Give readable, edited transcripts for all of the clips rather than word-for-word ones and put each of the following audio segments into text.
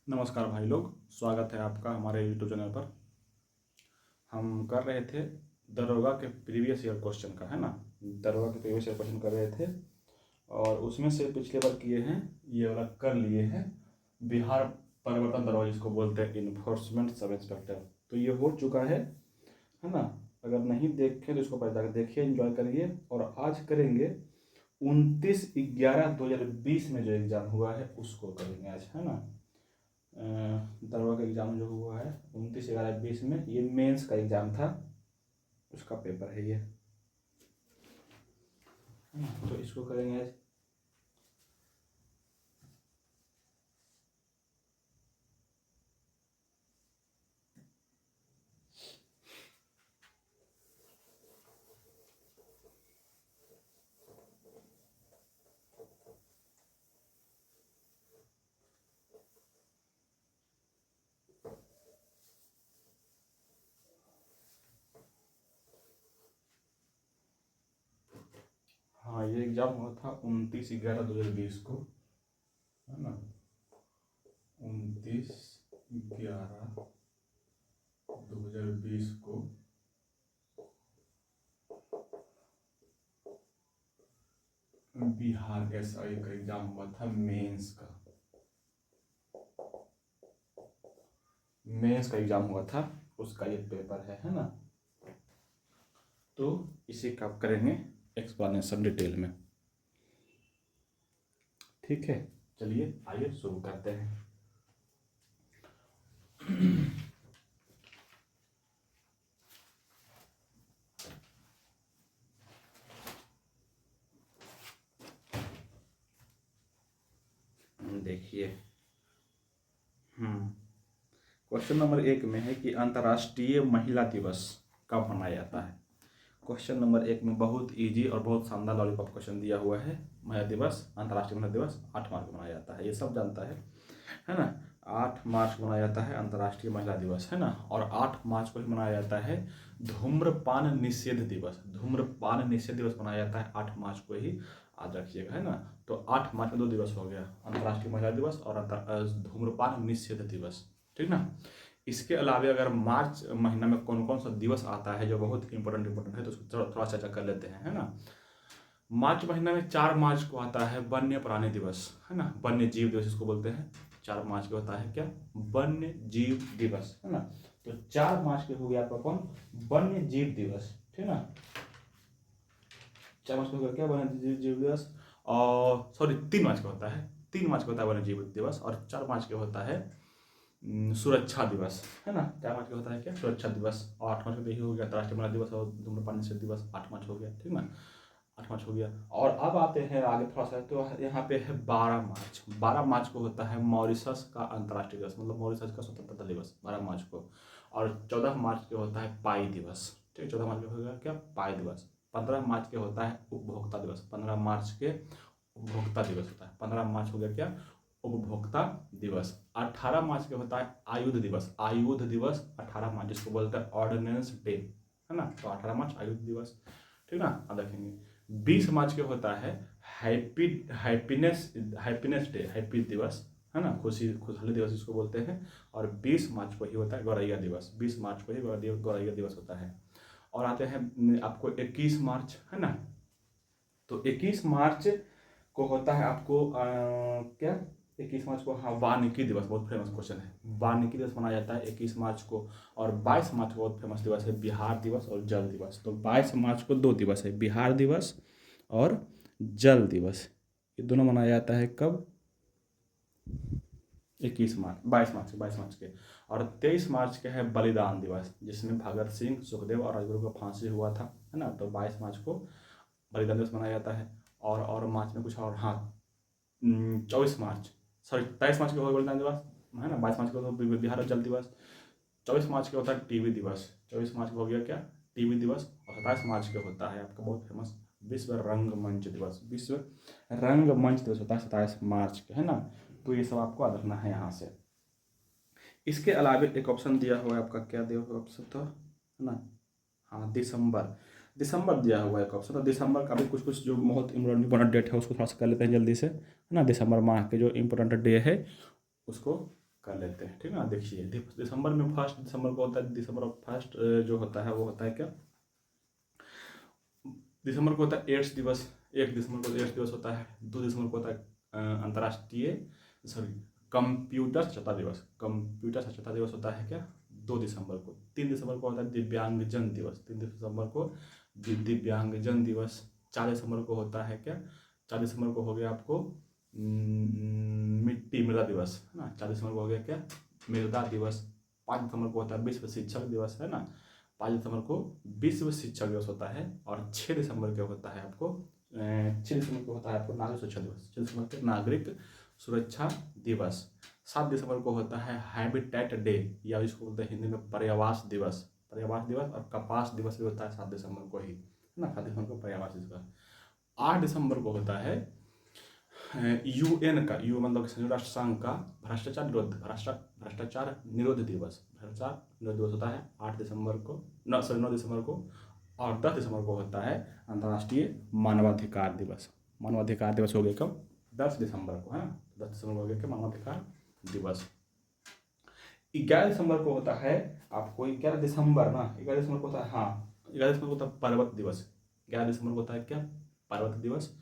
नमस्कार भाई लोग, स्वागत है आपका हमारे यूट्यूब चैनल पर। हम कर रहे थे दरोगा के प्रीवियस ईयर क्वेश्चन का, है ना। दरोगा के प्रीवियस ईयर क्वेश्चन कर रहे थे और उसमें से पिछले बार किए हैं, ये वाला कर लिए हैं। बिहार परिवर्तन दरोगा जिसको बोलते हैं इन्फोर्समेंट सब इंस्पेक्टर, तो ये हो चुका है ना। अगर नहीं देखे तो इसको पहले जाकर देखिए, एंजॉय करिए। और आज करेंगे 29/11/2020 में जो एग्ज़ाम हुआ है उसको करेंगे आज, है ना। दरोगा का एग्ज़ाम जो हुआ है 29/11/20 में, ये मेंस का एग्ज़ाम था, उसका पेपर है ये, है ना। तो इसको करेंगे आज। हाँ, ये एग्ज़ाम हुआ था 29/11/2020 को, है ना। 29/11/2020 को बिहार एसआई का एग्ज़ाम हुआ था, मेंस का। मेंस का एग्ज़ाम हुआ था, उसका ये पेपर है ना। तो इसी का आप करेंगे एक्सप्लेनेशन डिटेल में, ठीक है। चलिए आइए शुरू करते हैं। देखिए, क्वेश्चन नंबर 1 में है कि अंतर्राष्ट्रीय महिला दिवस कब मनाया जाता है। क्वेश्चन नंबर 1 में बहुत इजी और बहुत शानदार लॉलीपॉप क्वेश्चन दिया हुआ है। महिला दिवस, अंतर्राष्ट्रीय महिला दिवस 8 मार्च को मनाया जाता है, ये सब जानता है ना। 8 मार्च को मनाया जाता है अंतर्राष्ट्रीय महिला दिवस, है ना। और 8 मार्च को ही मनाया जाता है धूम्रपान निषेध दिवस। धूम्रपान निषेध दिवस मनाया जाता है 8 मार्च को ही, याद रखिएगा, है ना। तो 8 मार्च में 2 दिवस हो गया, अंतर्राष्ट्रीय महिला दिवस और धूम्रपान निषेध दिवस, ठीक ना। इसके अलावा अगर मार्च महीना में कौन कौन सा दिवस आता है जो बहुत इंपॉर्टेंट है, तो उसको थोड़ा चर्चा कर लेते हैं, है ना। मार्च महीना में 4 मार्च को आता है वन्य प्राणी दिवस, है ना। वन्य जीव दिवस इसको बोलते हैं। 4 मार्च को होता है क्या, वन्य जीव दिवस, है ना। तो 4 मार्च को हो गया आपका कौन, वन्य जीव दिवस, ठीक ना। 4 मार्च को हो गया क्या, वन्य जीव दिवस। और सॉरी 3 मार्च को होता है, 3 मार्च को होता है वन्य जीव दिवस, और 4 मार्च को होता है सुरक्षा दिवस, है ना। 4 मार्च को होता है क्या, सुरक्षा दिवस। और 8 मार्च को यही हो गया राष्ट्रीय महिला दिवस और धूम्रपान निषेध दिवस, 8 मार्च हो गया, ठीक ना। 8 मार्च हो गया। और अब आते हैं आगे थोड़ा सा, तो यहाँ पे है 12 मार्च। 12 मार्च को होता है मॉरिशस का अंतर्राष्ट्रीय दिवस, मतलब मॉरिशस का स्वतंत्रता दिवस 12 मार्च को। और 14 मार्च को होता है पाई दिवस, ठीक। 14 मार्च को होगा क्या, पाई दिवस। 15 मार्च के होता है उपभोक्ता दिवस। 15 मार्च के उपभोक्ता दिवस होता है। 15 मार्च हो गया क्या, उपभोक्ता दिवस। 18 मार्च के होता है आयुध दिवस। आयुध दिवस 18 मार्च, जिसको बोलते हैं ऑर्डिनेंस डे, है ना। तो 18 मार्च आयुध दिवस, ठीक ना। अब देखेंगे 20 मार्च के होता है हैप्पीनेस डे, हैप्पी दिवस, है ना। खुशहाली दिवस इसको बोलते हैं। और 20 मार्च को ही होता है गौरैया दिवस। 20 मार्च को ही गौरैया दिवस होता है। और आते हैं आपको 21 मार्च, है ना। तो 21 मार्च को होता है आपको क्या, 21 मार्च को, हाँ, वाल्मीकि दिवस। बहुत फेमस क्वेश्चन है, वाल्मीकि दिवस मनाया जाता है 21 मार्च को। और 22 मार्च को बहुत फेमस दिवस है बिहार दिवस और जल दिवस। तो 22 मार्च को 2 दिवस है, बिहार दिवस और जल दिवस। ये दोनों मनाया जाता है कब, 21 मार्च, 22 मार्च के। और 23 मार्च के है बलिदान दिवस, जिसमें भगत सिंह, सुखदेव और राजगुरु को फांसी हुआ था, है ना। तो 22 मार्च को बलिदान दिवस मनाया जाता है। और मार्च में कुछ और, हाँ, 24 मार्च, सॉरी 23 मार्च को होगा बलिदान दिवस, है ना। 22 मार्च को बिहार जल दिवस। 24 मार्च को होता है टीबी दिवस। 24 मार्च को हो गया क्या, टीबी दिवस। और 27 मार्च को होता है आपका बहुत फेमस विश्व रंगमंच दिवस। विश्व रंगमंच दिवस होता है 27 मार्च को, है ना। तो ये सब आपको याद रखना है यहाँ से। इसके अलावा एक ऑप्शन दिया हुआ है आपका, क्या दिया हुआ ऑप्शन था, है ना। हाँ, दिसंबर। दिसंबर दिया हुआ है एक ऑप्शन। तो दिसंबर का भी कुछ कुछ जो बहुत इंपॉर्टेंट डेट है उसको थोड़ा सा कर लेते हैं जल्दी से, है ना। दिसंबर माह के जो इंपॉर्टेंट डे है उसको कर लेते हैं, ठीक है ना। देखिए दिसंबर में 1 दिसंबर को होता है, दिसंबर ऑफ 1 जो होता है वो होता है क्या, दिसंबर को होता है एड्स दिवस, 1 दिसंबर को एड्स दिवस होता है। 2 दिसंबर को होता है अंतर्राष्ट्रीय सॉरी कंप्यूटर साक्षरता दिवस, कंप्यूटर साक्षरता दिवस होता है क्या 2 दिसंबर को। 3 दिसंबर को होता है दिव्यांगजन दिवस, 3 दिसंबर को दिव्यांगजन दिवस। 4 दिसंबर को होता है क्या, 4 दिसंबर को हो गया आपको मिट्टी मृदा दिवस, है ना। 4 दिसंबर को हो गया क्या मृदा दिवस। 5 दिसंबर को होता है विश्व शिक्षक दिवस, है ना। 5 दिसंबर को विश्व शिक्षक दिवस होता है। और 6 दिसंबर को होता है आपको 6 दिसंबर को होता है आपको नागरिक सुरक्षा दिवस, 6 दिसंबर को नागरिक सुरक्षा दिवस। 7 दिसंबर को होता है हैबिटेट डे, या इसको बोलते हैं हिंदी में पर्यावास दिवस, पर्यावास दिवस। और कपास दिवस भी होता है 7 दिसंबर को ही, है ना। 7 दिसंबर को पर्यावास दिवस। 8 दिसंबर को होता है UN का, यू मतलब संयुक्त राष्ट्र संघ का भ्रष्टाचार निरोध दिवस, भ्रष्टाचार निरोध दिवस होता है 8 दिसंबर को, 9 दिसंबर को। और 10 दिसंबर को होता है अंतर्राष्ट्रीय मानवाधिकार दिवस। मानवाधिकार दिवस हो गया कब, 10 दिसंबर को, है ना। 10 दिसंबर को हो गया क्या मानवाधिकार दिवस। 11 दिसंबर को होता है आपको 11 दिसंबर ना, 11 दिसंबर को होता है, हाँ 11 दिसंबर को होता है पर्वत दिवस। 11 दिसंबर को होता है क्या पर्वत दिवस।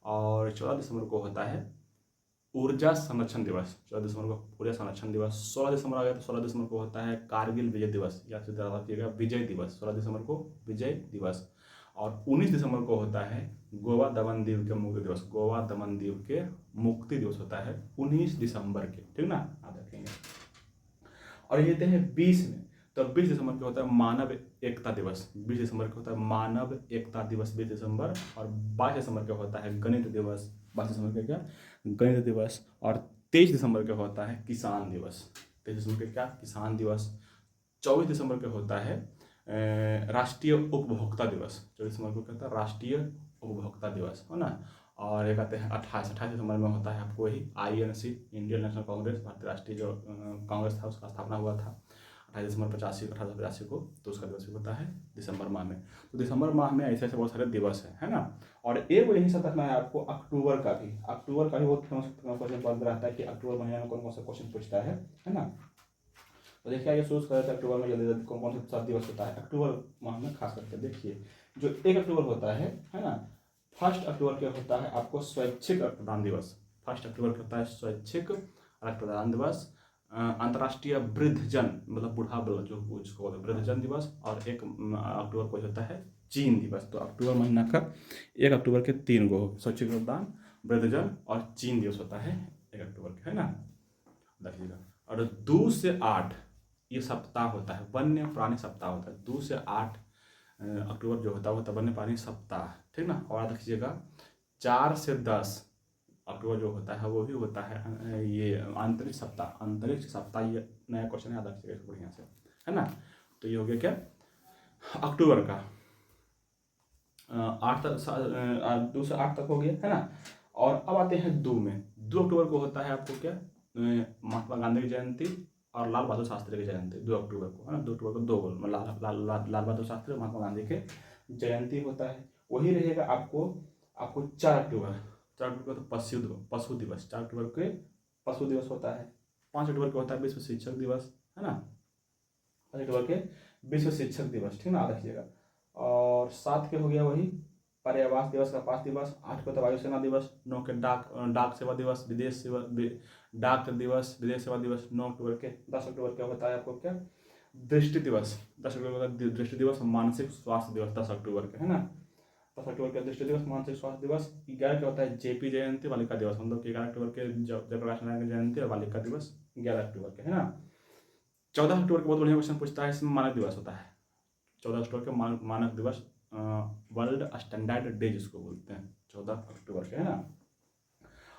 और 14 दिसंबर को होता है ऊर्जा संरक्षण दिवस, 14 दिसंबर को ऊर्जा संरक्षण दिवस। 16 दिसंबर आ गया तो 16 दिसंबर को होता है कारगिल विजय दिवस, या फिर रखिएगा विजय दिवस, 16 दिसंबर को विजय दिवस। और 19 दिसंबर को होता है गोवा दमन दीव के मुक्ति दिवस, गोवा दमन दीव के मुक्ति दिवस होता है 19 दिसंबर के, ठीक ना, याद रखेंगे। और ये हैं 20 में, तो 20 दिसंबर को होता है मानव एकता दिवस, 20 दिसंबर को होता है मानव एकता दिवस 20 दिसंबर। और 22 दिसंबर को होता है गणित दिवस, 22 दिसंबर को क्या गणित दिवस। और 23 दिसंबर को होता है किसान दिवस, 23 दिसंबर को क्या किसान दिवस। 24 दिसंबर को होता है राष्ट्रीय उपभोक्ता दिवस, 24 दिसंबर को कहता है राष्ट्रीय उपभोक्ता दिवस, है ना। और ये कहते हैं 28 दिसंबर में होता है आपको वही INC, इंडियन नेशनल कांग्रेस, भारतीय राष्ट्रीय जो कांग्रेस था उसका स्थापना हुआ था 28 दिसंबर 1885 को, तो उसका दिवस भी होता है दिसंबर माह में। तो दिसंबर माह में ऐसे ऐसे बहुत सारे दिवस हैं, है ना। और एक वो यही सब रखना है आपको अक्टूबर का भी, अक्टूबर का भी बहुत फेमस क्वेश्चन बन रहता है कि अक्टूबर महीने में कौन कौन सा क्वेश्चन पूछता है ना। तो देखिए आइए शुरू करते हैं अक्टूबर में जल्दी जल्दी कौन कौन सा दिवस होता है अक्टूबर माह में खास करके। देखिए जो 1 अक्टूबर होता है ना, 1 अक्टूबर के होता है आपको स्वैच्छिक रक्तदान दिवस, 1 अक्टूबर को होता है स्वैच्छिक रक्तदान दिवस। अंतर्राष्ट्रीय वृद्धजन मतलब बूढ़ा बल जो उसको वृद्धजन दिवस। और 1 अक्टूबर को होता है चीन दिवस। तो अक्टूबर महीना का 1 अक्टूबर के 3 गो स्वैच्छिक रक्तदान, वृद्धजन और चीन दिवस होता है 1 अक्टूबर के, है ना, देखिएगा। और 2 से 8 ये सप्ताह होता है, वन्य प्राणी सप्ताह होता है, 2 से 8 अक्टूबर जो होता है वो वन्य प्राणी सप्ताह, ठीक ना। और देखिएगा 4 से 10 अक्टूबर जो होता है वो भी होता है ये अंतरिक्ष सप्ताह, अंतरिक्ष सप्ताह, ये नया क्वेश्चन याद रखिएगा इसको बढ़िया से, है ना। तो ये हो गया क्या अक्टूबर का 8 तक, 2 से 8 तक हो गया, है ना। और अब आते हैं 2 में, 2 अक्टूबर को होता है आपको क्या महात्मा गांधी की जयंती और लाल बहादुर शास्त्री की जयंती, 2 अक्टूबर को, है ना। 2 अक्टूबर को दो लाल बहादुर शास्त्री और महात्मा गांधी के जयंती होता है। वही रहेगा आपको 4 अक्टूबर, 4 अक्टूबर तो पशु दिवस, 4 अक्टूबर के पशु दिवस होता है। 5 अक्टूबर को होता है विश्व शिक्षक दिवस, है ना, 5 अक्टूबर के विश्व शिक्षक दिवस, ठीक ना, याद रखिएगा। और 7 के हो गया वही पर्यावास दिवस का 5 दिवस। 8 को तो वायुसेना दिवस, 9 के डाक सेवा दिवस, विदेश सेवा डाक दिवस, विदेश सेवा दिवस 9 अक्टूबर के। 10 अक्टूबर क्या होता है आपको क्या दृष्टि दिवस, 10 अक्टूबर का दृष्टि दिवस, मानसिक स्वास्थ्य दिवस 10 अक्टूबर के, है ना। 10 अक्टूबर का दृष्टि दिवस, मानसिक स्वास्थ्य दिवस। 11 क्या होता है JP जयंती बालिका दिवस, मतलब 11 अक्टूबर के जयप्रकाश नारायण की जयंती और बालिका दिवस 11 अक्टूबर के, है ना। 14 अक्टूबर के बहुत बढ़िया क्वेश्चन पूछता है, इसमें मानव दिवस होता है। 14 अक्टूबर के मानव दिवस, वर्ल्ड स्टैंडर्ड डे जिसको बोलते हैं, 14 अक्टूबर के, है ना।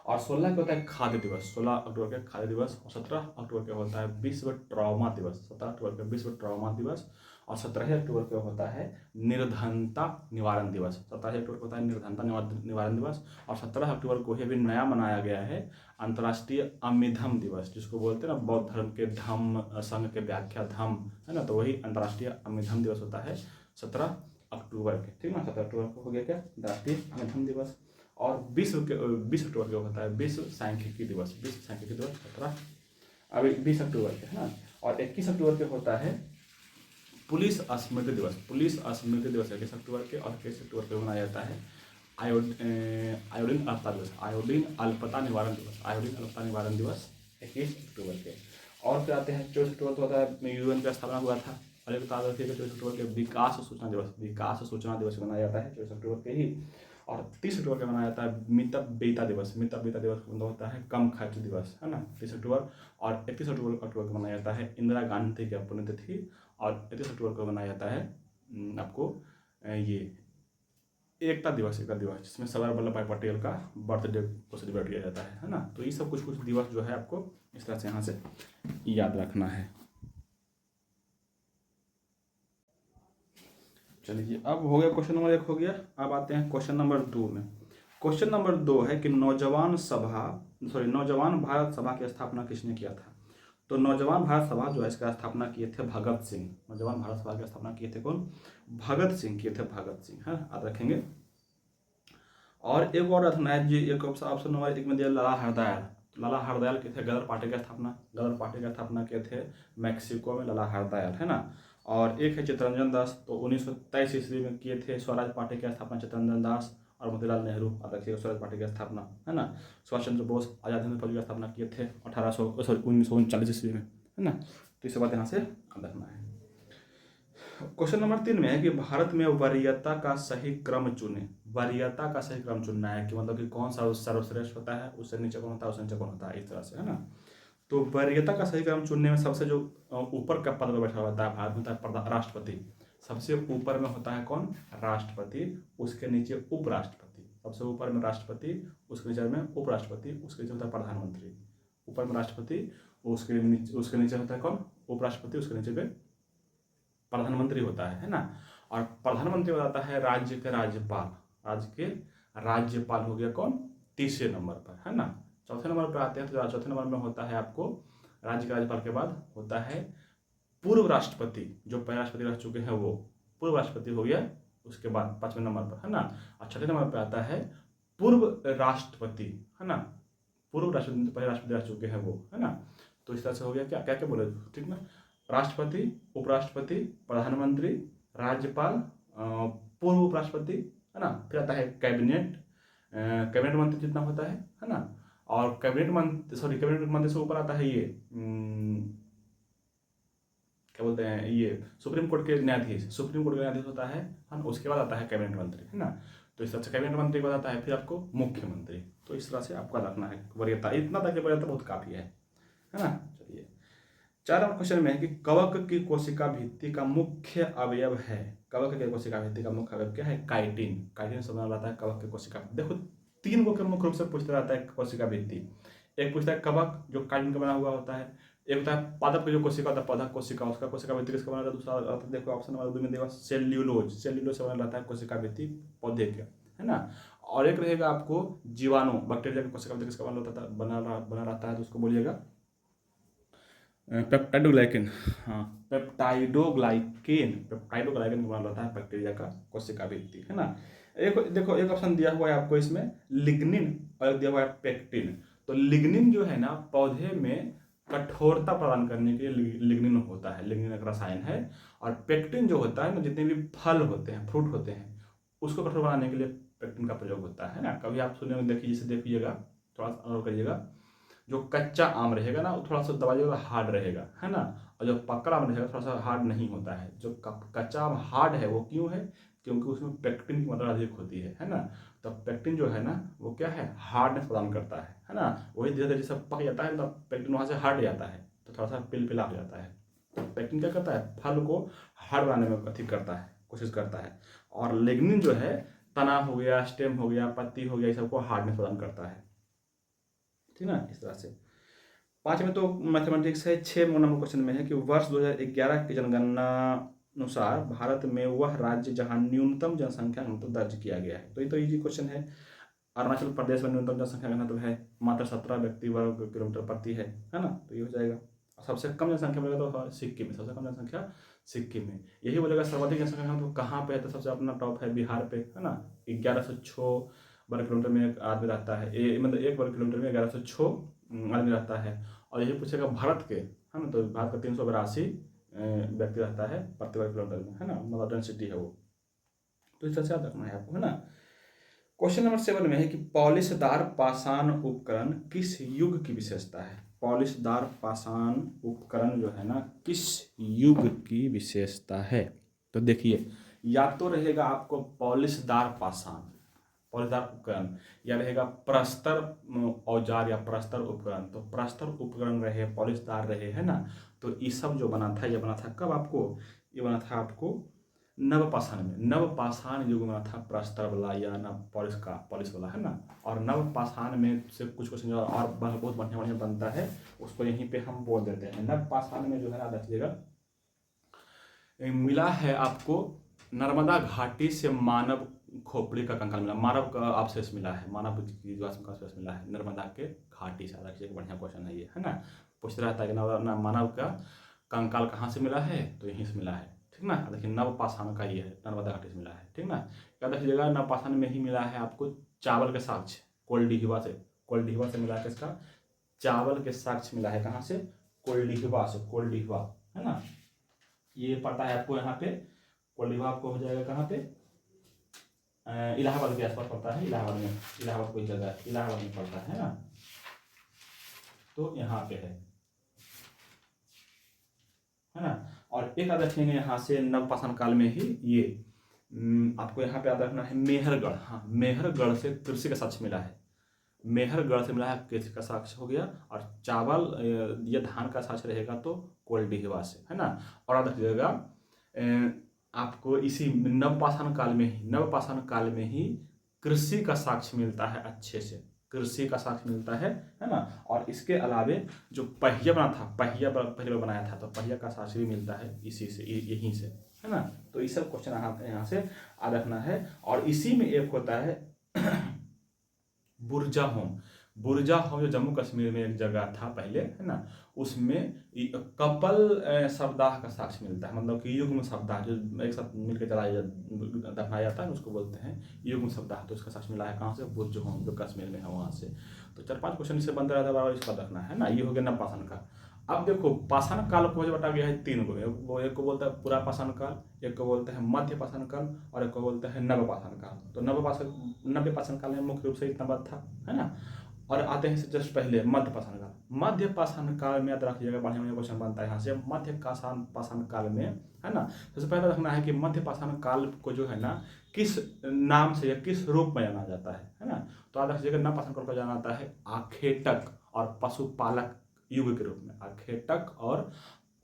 और 16 का होता है खाद्य दिवस, 16 अक्टूबर के खाद्य दिवस। और 17 अक्टूबर के होता है विश्व ट्रॉमा दिवस, 17 अक्टूबर के विश्व ट्रॉमा दिवस। और 17 अक्टूबर को होता है निर्धनता निवारण दिवस, 17 अक्टूबर को होता है निर्धनता निवारण दिवस। और 17 अक्टूबर को ही अभी नया मनाया गया है अंतर्राष्ट्रीय अमिधम दिवस, जिसको बोलते हैं ना बौद्ध धर्म के धम्म संघ के व्याख्या धम्म, है ना। तो वही अंतर्राष्ट्रीय अमिधम दिवस होता है 17 अक्टूबर के, ठीक ना। 17 अक्टूबर को हो गया क्या राष्ट्रीय अमिधम दिवस। और 20 अक्टूबर को होता है विश्व सांख्यिकी दिवस, विश्व सांख्यिकी दिवस 17 अभी 20 अक्टूबर के, है ना। और 21 अक्टूबर के होता है पुलिस स्मृति दिवस। पुलिस स्मृति दिवस 21 अक्टूबर के, और 21 अक्टूबर को मनाया जाता है आयोडीन अल्पता दिवस। आयोडीन अल्पता निवारण दिवस। आयोडीन अल्पता निवारण दिवस 21 अक्टूबर के। और फिर आते हैं 24 अक्टूबर को होता है यूएन का स्थापना हुआ था। और एक बता देते हैं 24 अक्टूबर के विकास सूचना दिवस। विकास सूचना दिवस मनाया जाता है 24 अक्टूबर के ही। और 30 अक्टूबर को मनाया जाता है मितव्ययिता दिवस। मितव्ययिता दिवस का मतलब होता है कम खर्च दिवस, है ना, 30 अक्टूबर। और 31 अक्टूबर को मनाया जाता है इंदिरा गांधी की पुण्यतिथि। और 31 अक्टूबर को मनाया जाता है आपको ये एकता दिवस। एकता दिवस जिसमें सरदार वल्लभ भाई पटेल का बर्थडे को सेलिब्रेट किया जाता है ना। तो ये सब कुछ कुछ दिवस जो है आपको इस तरह से यहाँ से याद रखना है। चलिए, अब हो गया क्वेश्चन नंबर 1 हो गया। अब आते हैं क्वेश्चन नंबर 2 में। क्वेश्चन नंबर 2 है कि नौजवान भारत सभा की स्थापना किसने किया था। तो नौजवान भारत सभा जो है इसका स्थापना किए थे भगत सिंह। नौजवान भारत सभा की स्थापना किए थे कौन? भगत सिंह किए थे, भगत सिंह, है, याद रखेंगे। और एक और रखना है जी, एक ऑप्शन नंबर 1 में दिया लाला हरदयाल। लाला हरदयाल किए थे गदर पार्टी की स्थापना। गदर पार्टी की स्थापना किए थे मैक्सिको में लाला हरदयाल, है ना। और एक है चित्तरंजन दास, तो 1923 ईस्वी में किए थे स्वराज पार्टी की स्थापना चित्तरंजन दास और मोतीलाल नेहरू। याद रखिएगा स्वराज पार्टी की स्थापना, है ना। सुभाष चंद्र बोस आजाद हिंद फौज की स्थापना किए थे 1939 ईस्वी में, है ना। तो इस बात यहाँ से याद रखना है। क्वेश्चन नंबर 3 में है कि भारत में वरीयता का सही क्रम चुने। वरीयता का सही क्रम चुनना है कि मतलब कि कौन सा सर्वश्रेष्ठ होता है, उससे नीचे कौन होता है, उससे नीचे कौन होता है, इस तरह से, है ना। तो वरीयता का सही क्रम चुनने में सबसे जो ऊपर का पद पर बैठा होता है भारत में होता है राष्ट्रपति। सबसे ऊपर में होता है कौन? राष्ट्रपति। उसके नीचे उपराष्ट्रपति। सबसे ऊपर में राष्ट्रपति, उसके नीचे में उपराष्ट्रपति, उसके नीचे होता है प्रधानमंत्री। ऊपर में राष्ट्रपति, उसके नीचे होता है कौन? उपराष्ट्रपति, उसके नीचे पे प्रधानमंत्री होता है ना। और प्रधानमंत्री बताता है राज्य के राज्यपाल। राज्य के राज्यपाल हो गया कौन? तीसरे नंबर पर, है ना। चौथे नंबर पर आते हैं तो चौथे नंबर में होता है आपको राज्य के राज्यपाल के बाद होता है पूर्व राष्ट्रपति। जो पहले राष्ट्रपति रह चुके हैं वो पूर्व राष्ट्रपति हो गया, उसके बाद 5वें नंबर पर, है ना। और छठे नंबर पर आता है पूर्व राष्ट्रपति, है ना। पूर्व राष्ट्रपति पहले राष्ट्रपति रह चुके हैं वो, है ना। तो इस तरह से हो गया, क्या क्या क्या बोले, ठीक ना। राष्ट्रपति, उपराष्ट्रपति, प्रधानमंत्री, राज्यपाल, पूर्व उपराष्ट्रपति, है ना। फिर आता है कैबिनेट। कैबिनेट मंत्री जितना होता है ना। और कैबिनेट मंत्री से ऊपर आता है ये क्या बोलते हैं, ये सुप्रीम कोर्ट के न्यायाधीश। सुप्रीम कोर्ट का न्यायाधीश होता है ना। उसके बाद आता है कैबिनेट मंत्री, है ना। तो इस तरह से कैबिनेट मंत्री के बाद आता है फिर आपको मुख्यमंत्री। तो इस तरह से आपका रखना है वरीयता। इतना तक वरीयता बहुत काफी है ना। चलिए, 4 नंबर क्वेश्चन में है कि कवक की कोशिका भित्ति का मुख्य अवयव है। कवक की कोशिका भित्ति का मुख्य अवयव क्या है? काइटिन। काइटिन समझ आता है कवक की कोशिका। देखो 3 को मुख्य रूप से पूछता जाता है कोशिका भित्ति। एक पूछता है कवक जो काइटिन का बना हुआ होता है। एक होता है पादप की जो कोशिका होता है, पादप कोशिका, उसका कोशिका भित्ति किसका बना रहता है? दूसरा देखो ऑप्शन नंबर 2 में देखो सेल्यूलोज। सेल्यूलोज से बना रहता है कोशिका भित्ति पौधे के, है ना। और एक रहेगा आपको जीवाणु, बैक्टीरिया की कोशिका भित्ति किसका बना रहता है, तो उसको बोलिएगा पेप्टाइडोग्लाइकेन। हाँ, पेप्टाइडोग्लाइकेन बना रहता है बैक्टीरिया का कोशिका भित्ति, है ना। एक देखो एक ऑप्शन दिया हुआ है आपको इसमें लिग्निन और दिया हुआ है पेक्टिन। तो लिग्निन जो है ना पौधे में कठोरता प्रदान करने के लिए लिग्निन होता है, लिग्निन एक रसायन है। और पेक्टिन जो होता है ना, जितने भी फल होते हैं, फ्रूट होते हैं, उसको कठोर बनाने के लिए पेक्टिन का प्रयोग होता है ना। कभी आप सुनने में देखिए, जैसे देखिएगा, थोड़ा सा अनुभव करिएगा, जो कच्चा आम रहेगा ना वो थोड़ा सा दबाइएगा हार्ड रहेगा, है ना। और जो पका आम रहेगा थोड़ा सा हार्ड नहीं होता है। जो कच्चा आम हार्ड है वो क्यों है? क्योंकि उसमें पेक्टिन की मात्रा अधिक होती है ना। तो पेक्टिन जो है ना वो क्या है? हार्डनेस प्रदान करता है ना। वही धीरे धीरे जैसे पक जाता है तो पेक्टिन वहाँ से हट जाता है, तो थोड़ा सा पिलपिला हो जाता है। तो पेक्टिन क्या करता है? फल को हार्ड बनाने में अधिक करता है, कोशिश करता है। और लिग्निन जो है तना हो गया, स्टेम हो गया, पत्ती हो गया, ये सबको हार्डनेस प्रदान करता है, ठीक ना। इस तरह से 5 में तो मैथमेटिक्स है। 6 नंबर क्वेश्चन में है कि वर्ष 2011 की जनगणना अनुसार भारत में वह राज्य जहां न्यूनतम जनसंख्या घनत्व दर्ज किया गया है। तो ये तो इजी क्वेश्चन है। अरुणाचल प्रदेश में न्यूनतम जनसंख्या घनत्व है मात्र 17 व्यक्ति वर्ग किलोमीटर प्रति है ना। तो ये हो जाएगा। सबसे कम जनसंख्या बोलेगा तो सिक्किम में, सबसे कम जनसंख्या सिक्किम में। यही बोलेगा सर्वाधिक जनसंख्या घनत्व कहाँ पे है, तो सबसे अपना टॉप है बिहार पे, है ना। 1106 वर्ग किलोमीटर में एक आदमी रहता है, मतलब 1 वर्ग किलोमीटर में 1106 आदमी रहता है। और यही पूछेगा भारत के, है ना, तो भारत का 382 व्यक्ति रहता है प्रति वर्ग किलोमीटर में, है ना, मतलब डेंसिटी है वो। तो इस तरह से याद रखना है आपको, है ना। क्वेश्चन नंबर 7 में है कि पॉलिशदार पाषाण उपकरण किस युग की विशेषता है। पॉलिशदार पाषाण उपकरण जो है ना किस युग की विशेषता है। तो देखिए, या तो रहेगा आपको पॉलिशदार पाषाण, पॉलिशदार उपकरण, या रहेगा प्रस्तर औजार या प्रस्तर उपकरण। तो प्रस्तर उपकरण रहे, पॉलिशदार रहे, है ना। तो ये सब जो बना था, ये बना था कब आपको, ये बना था आपको नवपाषाण में, नवपाषाण युग में था प्रस्तर वाला या न पॉलिश वाला, है ना। और नवपाषाण में से कुछ क्वेश्चन और बहुत बढ़िया बढ़िया बनता है, उसको यहीं पे हम बोल देते हैं। नवपाषाण में जो है याद रखिएगा, मिला है आपको नर्मदा घाटी से मानव खोपड़ी का कंकाल मिला, मानव का अवशेष मिला है, मानव की का अवशेष मिला है नर्मदा के घाटी से। रखिए, बढ़िया क्वेश्चन है ये, है ना। पूछ रहा था कि मानव का कंकाल कहाँ से मिला है, तो यहीं से मिला है, ठीक ना। देखिए, नवपाषाण का ये है, नर्मदा घाटी से मिला है, ठीक ना। क्या देखिएगा, नवपाषाण में ही मिला है आपको चावल के साक्ष्य, कोल्डिहिवा से मिला है किसका, चावल के साक्ष्य मिला है, कहाँ से, कोल्डिहिवा से, कोल्डिहिवा, है ना। ये पता है आपको, यहाँ पे कोल्डिहिवा आपको हो जाएगा कहाँ पे, इलाहाबाद के आसपास पड़ता है, इलाहाबाद कोई जगह है, इलाहाबाद में पड़ता है ना। तो यहाँ पे है ना। और एक याद रखेंगे यहाँ से नवपाषाण काल में ही ये आपको यहाँ पे याद रखना है मेहरगढ़। हाँ, मेहरगढ़ से कृषि का साक्ष्य मिला है, मेहरगढ़ से मिला है कृषि का साक्ष्य हो गया। और चावल या धान का साक्ष्य रहेगा तो कोल्डिहिवा से, है ना। और याद रखिएगा आपको इसी नवपाषाण काल में ही कृषि का साक्ष्य मिलता है, अच्छे से कृषि का साक्ष्य मिलता है ना। और इसके अलावे जो पहिया बना था, पहिया पहले बनाया था, तो पहिया का साक्ष्य भी मिलता है इसी से, यहीं से, है ना। तो ये सब क्वेश्चन यहाँ से याद रखना है। और इसी में एक होता है बुरजा होम जो जम्मू कश्मीर में एक जगह था पहले, है ना, उसमें कपल सप्ताह का साक्ष्य मिलता है, मतलब कि युग्म सप्ताह जो एक साथ मिलकर दफनाया जाता है, उसको बोलते हैं युग्म सप्ताह। तो इसका साक्ष्य मिला है कहाँ से, बुर्ज होम जो कश्मीर में है वहाँ से। तो 4-5 क्वेश्चन इससे बनता रहता है, बराबर इसका रखना है ना। ये हो गया नवपाषाण का। अब देखो, पाषाण काल को बटा गया है 3 को, एक को बोलता है पुरा पाषाण काल, एक को बोलता है मध्य पाषाण काल, और एक को बोलता है नवपाषाण काल। तो नव्य पाषाण काल में मुख्य रूप से इतना बात था, है ना। और आते हैं जस्ट पहले मध्य पाषाण काल। मध्य पाषाण काल में याद रखिएगा, बढ़िया बढ़िया क्वेश्चन बनता है यहाँ से। मध्य पाषाण काल में, है ना, सबसे पहले रखना है कि मध्य पाषाण काल को जो है ना किस नाम से या किस रूप में जाना जाता है ना। तो याद रखिएगा, नव पाषाण काल को जाना जाता है आखेटक और पशुपालक युग के रूप में, आखेटक और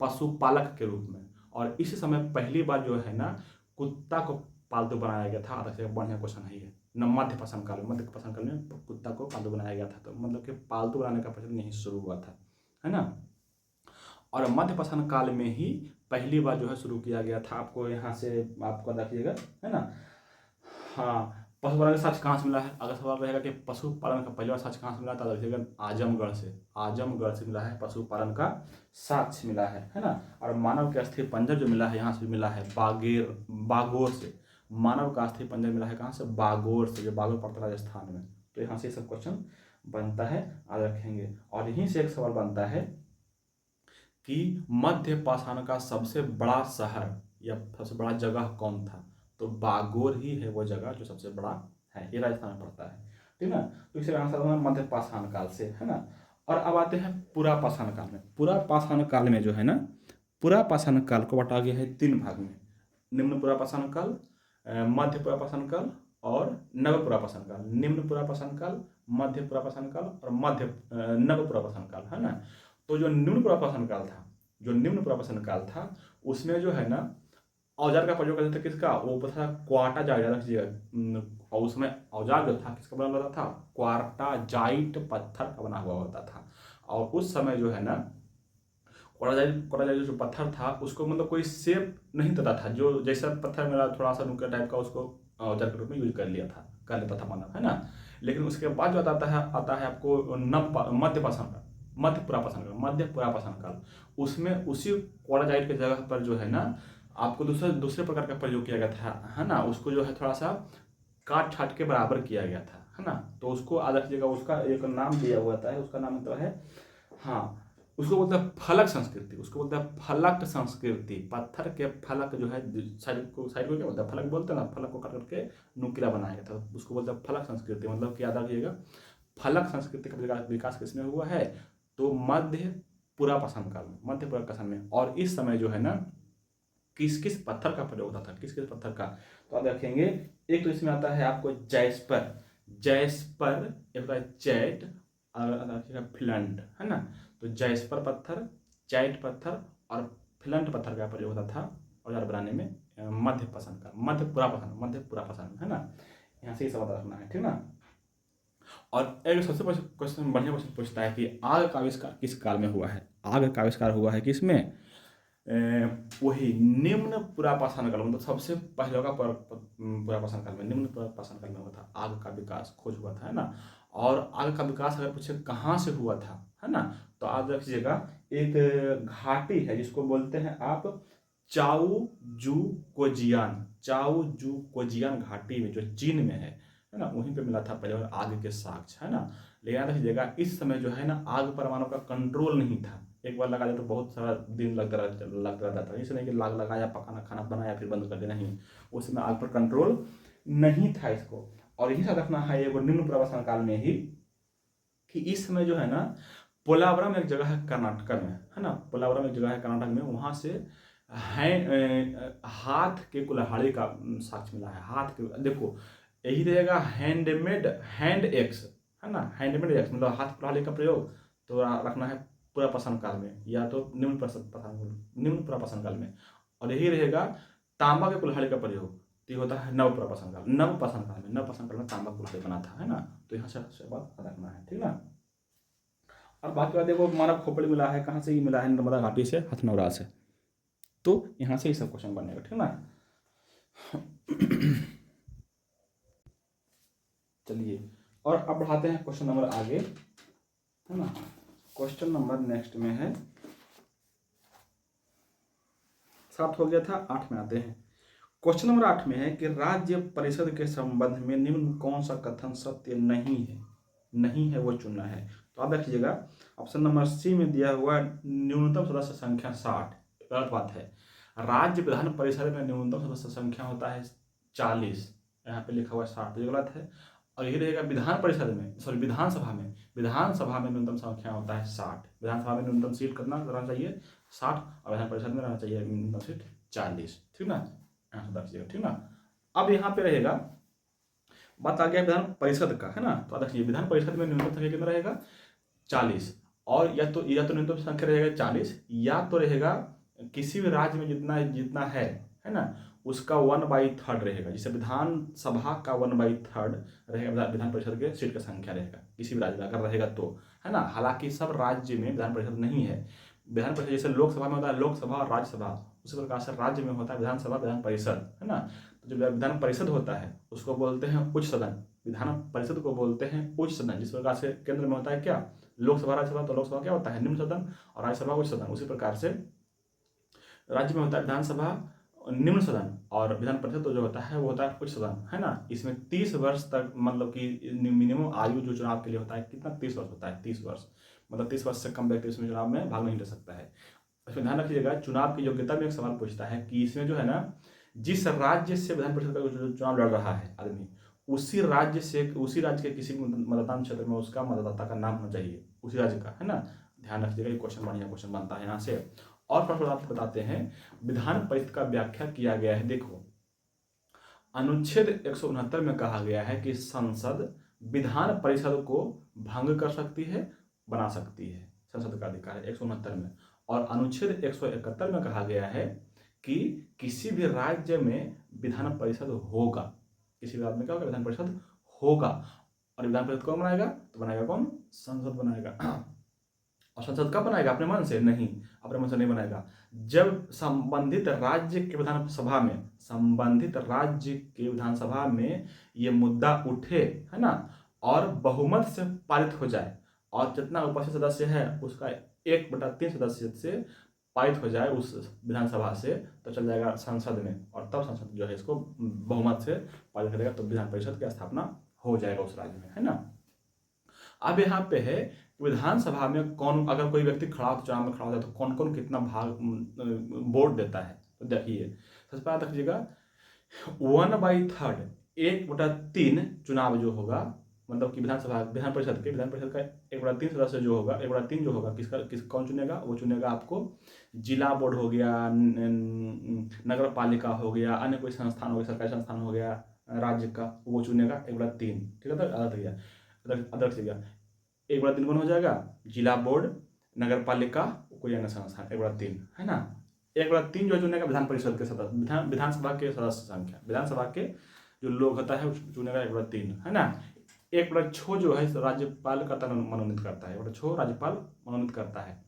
पशुपालक के रूप में। और इस समय पहली बार जो है ना कुत्ता को पालतू बनाया गया था। बढ़िया क्वेश्चन है ये। मध्य पाषाण काल में कुत्ता को पालतू बनाया गया था, तो मतलब कि पालतू बनाने का प्रचलन यहीं शुरू हुआ था, है ना। और मध्य पाषाण काल में ही पहली बार जो है शुरू किया गया था। आपको यहाँ से आपको रखिएगा, है ना। हाँ, पशुपालन का साक्ष्य कहाँ से मिला है, अगर सवाल रहेगा कि पशुपालन का पहली बार साक्ष्य कहाँ से मिला, तो रखिएगा आजमगढ़ से मिला है, पशुपालन का साक्ष्य मिला है ना। और मानव के अस्थि पंजर जो मिला है यहाँ से मिला है बागोर से। मानव का अस्थि पंजर मिला है कहाँ से, बागोर से, जो बागोर पड़ता है राजस्थान में। तो यहाँ से सब क्वेश्चन बनता है, याद रखेंगे। और यहीं से एक सवाल बनता है कि मध्य पाषाण का सबसे बड़ा शहर या सबसे बड़ा जगह कौन था। तो बागोर ही है वो जगह जो सबसे बड़ा है, ये राजस्थान में पड़ता है, ठीक ना। तो इसे आंसर होगा मध्य पाषाण काल से, है ना। और अब आते हैं पुरा पाषाण काल में। पुरा पाषाण काल में जो है ना, पुरा पाषाण काल को बांटा गया है 3 भाग में, निम्न पुरा पाषाण काल, मध्य पुरा पाषाण काल और नव पुरा पाषाण काल। निम्न पुरा पाषाण काल, मध्य पुरा पाषाण काल और नव पुरा पाषाण काल, है ना। तो जो निम्न पुरा पाषाण काल था उसमें जो है ना औजार का प्रयोग करते थे, किसका, वो पता था क्वाटा जाइट रखिएगा। और उसमें औजार जो था किसका बना होता था, क्वार्टा जाइट पत्थर का बना हुआ होता था। और उस समय जो है ना क्वार्टा जाइट जो पत्थर था उसको मतलब कोई शेप नहीं देता था, जो जैसा पत्थर मेरा थोड़ा सा नुका टाइप का, उसको औजार के रूप में यूज कर लेता था मानव, है ना। लेकिन उसके बाद जो आता है आपको मध्य पुरा पाषाण काल। उसमें उसी क्वार्टा जाइट के जगह पर जो है ना आपको दूसरे प्रकार का प्रयोग किया गया था, है ना। उसको जो है थोड़ा सा काट छाट के बराबर किया गया था, है ना। तो उसको याद रखिएगा, उसका एक नाम दिया हुआ था, उसका नाम मतलब है, हाँ, उसको बोलते हैं फलक संस्कृति, उसको बोलते हैं फलक संस्कृति। पत्थर के फलक जो है साइड को क्या बोलते हैं, फलक बोलते हैं ना, फलक को काट करके नुकीला बनाया गया था, उसको बोलते हैं फलक संस्कृति। मतलब कि याद रखिएगा, फलक संस्कृति का विकास किसमें हुआ है, तो मध्य पुरापाषाण काल में, मध्य पुरापाषाण में। और इस समय जो है ना किस किस पत्थर का प्रयोग होता था, किस किस पत्थर का, तो आप देखेंगे एक तो इसमें आता है आपको जैस्पर, जैस्पर एक होता है चैट और फ्लंट, है ना। तो जैस्पर पत्थर, चैट पत्थर और फ्लंट पत्थर का प्रयोग होता था औजार बनाने में मध्य पाषाण का, मध्य पुरापाषाण में, है ना। यहाँ से ये सब रखना है, ठीक ना। और एक सबसे क्वेश्चन, बढ़िया क्वेश्चन पूछता है कि आग का आविष्कार किस काल में हुआ है। आग का आविष्कार हुआ है किसमें, वही निम्न पुरापाषाण काल, मतलब सबसे पहले होगा पुरापाषाण काल में, निम्न पुरापाषाण काल में हुआ था आग का विकास, खोज हुआ था, है ना। और आग का विकास अगर पूछे कहाँ से हुआ था, है ना, तो आप रखिएगा एक घाटी है जिसको बोलते हैं आप चाउ जू कोजियान, चाउ जू कोजियान घाटी में, जो चीन में है ना, वहीं पे मिला था पहले और आग के साक्ष्य, है ना। लेकिन याद रखिएगा इस समय जो है ना आग परमाणु का कंट्रोल नहीं था, एक बार लगा दिया तो बहुत सारा दिन लगता रहता था, इसलिए कि लाग लगाया, पकाना खाना बनाया फिर बंद कर दिया, नहीं, उस समय आग पर कंट्रोल नहीं था इसको। और यही साथ रखना है ये निम्न पुरापाषाण काल में ही, कि इस समय जो है ना पोलावरम एक जगह है कर्नाटक में, है ना, पोलावरम एक जगह है कर्नाटक में, वहाँ से हाथ के कुल्हाड़ी का साक्ष्य मिला है। हाथ के, देखो यही रहेगा हैंडमेड, हैंड एक्स, है ना, हैंडमेड एक्स मतलब हाथ कुल्हाड़ी का प्रयोग तो रखना है पुरापाषाण काल में, या तो निम्न पुरापाषाण काल में। और यही रहेगा तांबा के कुल्हाड़ी का प्रयोग, तो ये होता है नवपाषाण काल, नवपाषाण काल में तांबा कुल्हाड़ी बना था, है ना। तो यहाँ से बात रखना है, ठीक ना। और बाकी बात देखो, मानव खोपड़ी मिला है, कहाँ से ये मिला है, नर्मदा घाटी से, हथनौरा से। तो यहाँ से ही सब क्वेश्चन बनेगा, ठीक ना। चलिए और अब बढ़ाते हैं क्वेश्चन नंबर आगे, है ना। क्वेश्चन नंबर नेक्स्ट में है, 7 हो गया था, 8 में आते हैं। क्वेश्चन नंबर 8 में है कि राज्य परिषद के संबंध में निम्न कौन सा कथन सत्य नहीं है वो चुनना है। तो आप देखिएगा ऑप्शन नंबर सी में दिया हुआ न्यूनतम सदस्य संख्या 60, गलत बात है। राज्य विधान परिषद में न्यूनतम सदस्य संख्या होता है 40, यहाँ पे लिखा हुआ है 60, तो ये गलत है। और यही रहेगा विधान परिषद में, सॉरी विधानसभा में न्यूनतम संख्या होता है 60। विधानसभा में न्यूनतम सीट कितना रहना चाहिए, 60, और विधान परिषद में रहना चाहिए न्यूनतम सीट 40, ठीक ना, यहाँ से रखिएगा, ठीक ना। अब यहाँ पे रहेगा बात आ गया विधान परिषद का, है ना। तो देखिए विधान परिषद में न्यूनतम संख्या कितना रहेगा 40, और या तो न्यूनतम संख्या रहेगा 40, या तो रहेगा किसी भी राज्य में जितना जितना है ना, उसका 1/3 रहेगा। जैसे विधानसभा का 1/3 रहेगा विधान परिषद के सीट का संख्या रहेगा, किसी भी राज्य में अगर रहेगा तो, है ना। हालांकि सब राज्य में विधान परिषद नहीं है। विधान परिषद जैसे लोकसभा में होता है लोकसभा और राज्यसभा, उसी प्रकार से राज्य में होता है विधानसभा, विधान परिषद, है ना। तो जो विधान परिषद होता है उसको बोलते हैं उच्च सदन, विधान परिषद को बोलते हैं उच्च सदन। जिस प्रकार से केंद्र में होता है क्या, लोकसभा राज्यसभा, तो लोकसभा क्या होता है निम्न सदन और राज्यसभा उच्च सदन, उसी प्रकार से राज्य में होता है विधानसभा निम्न सदन और विधान परिषद तो जो होता है वो होता है उच्च सदन, है ना। इसमें 30 वर्ष तक, मतलब कि मिनिमम आयु जो चुनाव के लिए होता है कितना, 30 वर्ष होता है, 30 वर्ष, मतलब 30 वर्ष से कम व्यक्ति इसमें चुनाव में भाग नहीं ले सकता है। इसमें ध्यान रखिएगा चुनाव की योग्यता में एक सवाल पूछता है कि इसमें जो है ना जिस राज्य से विधान परिषद का चुनाव लड़ रहा है आदमी, उसी राज्य के किसी मतदान क्षेत्र में उसका मतदाता का नाम होना चाहिए, उसी राज्य का, है ना। ध्यान रखिएगा, ये क्वेश्चन बढ़िया क्वेश्चन बनता है यहाँ से। और प्रश्न आपको बताते हैं विधान परिषद का व्याख्या किया गया है। देखो अनुच्छेद 169 में कहा गया है कि संसद विधान परिषद को भंग कर सकती है, बना सकती है, संसद का अधिकार है 169 में। और अनुच्छेद 171 में कहा गया है कि किसी भी राज्य में विधान परिषद होगा, किसी भी राज्य में क्या होगा, विधान परिषद होगा। और विधान परिषद कौन बनाएगा, तो बनाएगा कौन, संसद बनाएगा। और संसद कब बनाएगा, अपने मन से नहीं, अपने मन से नहीं बनाएगा, जब संबंधित राज्य के विधानसभा में ये मुद्दा उठे, है ना, और बहुमत से पारित हो जाए, और जितना उपस्थित सदस्य है उसका 1/3 सदस्य से पारित हो जाए उस विधानसभा से, तो चल जाएगा संसद में, और तब संसद जो है इसको बहुमत से पारित करेगा, तो विधान परिषद की स्थापना हो जाएगा उस राज्य में, है ना। अब यहाँ पे है विधानसभा में कौन, अगर कोई व्यक्ति खड़ा हो, चुनाव में खड़ा होता है तो कौन कौन कितना भाग वोट देता है। तो देखिए सबसे पहले देखिएगा 1/3 1/3 चुनाव जो होगा, मतलब कि विधान परिषद का 1/3 सदस्य जो होगा, 1/3 जो होगा कौन चुनेगा, वो चुनेगा आपको जिला बोर्ड हो गया, नगर पालिका हो गया, अन्य कोई संस्थान हो गया, सरकारी संस्थान हो गया राज्य का, वो चुनेगा 1/3। ठीक है, अदर से गया 1/3 कौन हो जाएगा, जिला बोर्ड, नगर पालिका, कोई अन्य संस्थान, 1/3 है ना। 1/3 जो चुनेगा विधान परिषद के सदस्य, विधानसभा के सदस्य संख्या, विधानसभा के जो लोग होता है चुनेगा 1/3 है ना। 1/6 जो है राज्यपाल मनोनीत करता है, 1/6 राज्यपाल मनोनीत करता है।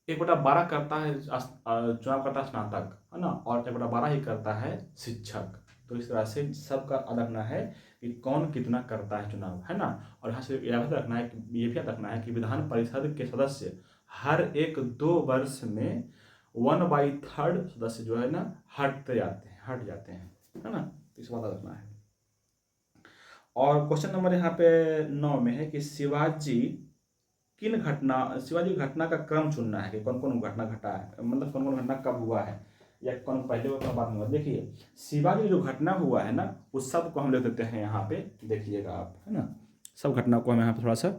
1/12 करता है चुनाव करता है स्नातक है ना, और 1/12 ही करता है शिक्षक। तो इस तरह से सबका रखना है कि कौन कितना करता है चुनाव, है ना। और यहाँ से यह भी रखना है कि ये भी रखना है कि विधान परिषद के सदस्य हर 1-2 वर्ष में 1/3 सदस्य जो है ना हट जाते हैं, है ना। इस बात रखना है। और क्वेश्चन नंबर यहाँ पे 9 में है कि शिवाजी घटना का क्रम चुनना है कि कौन कौन घटना घटा है, मतलब कौन कौन घटना कब हुआ है या कौन पहले हुआ कौन बाद में हुआ। देखिए शिवाजी जो घटना हुआ है ना उस सब को हम लिख देते हैं यहाँ पे, देखिएगा आप, है ना। सब घटना को हम यहाँ पे थोड़ा सा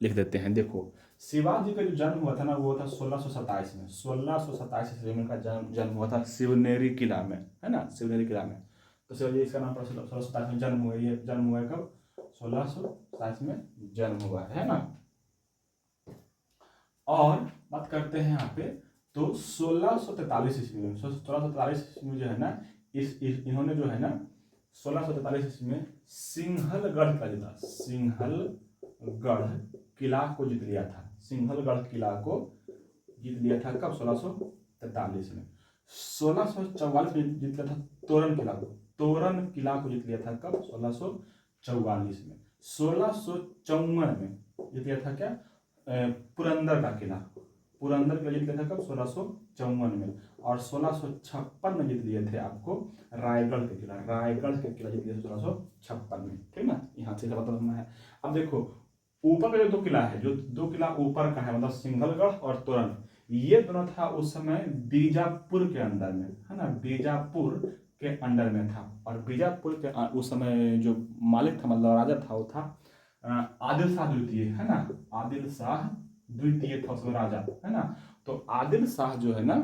लिख देते हैं। देखो शिवाजी का जो जन्म हुआ था ना वो था 1627 में, 1627 ईस्वी में का जन्म हुआ था शिवनेरी किला में, है ना, शिवनेरी किला में। तो शिवाजी इसका नाम 1627 में जन्म हुआ, ये जन्म हुआ है कब, 1627 में जन्म हुआ है ना। और बात करते हैं यहाँ पे तो 1643 ईस्वी में, 1643 ईस्वी में जो है ना इन्होंने जो है ना 1643 ईस्वी में सिंहलगढ़ किला को जीत लिया था। सिंहलगढ़ किला को जीत लिया था कब, 1643 में। 1644 में जीत लिया था तोरण किला को जीत लिया था कब, 1644 में। 1654 में जीत लिया था क्या, पुरंदर किला जीत लिया था कब, 1654 में। और 1656 में जीत लिए थे आपको रायगढ़ के किला जीत लिया था 1656 में। ठीक ना, यहाँ से पता रखना है। अब देखो ऊपर का जो 2 किला है, जो 2 किला ऊपर का है, मतलब सिंहलगढ़ और तोरण, ये दोनों था उस समय बीजापुर के अंदर में, है ना, बीजापुर के अंडर में था। और बीजापुर के उस समय जो मालिक था, मतलब राजा था, वो था आदिल शाह द्वितीय, है ना, आदिल शाह द्वितीय था उसमें राजा, है ना। तो आदिल शाह जो है ना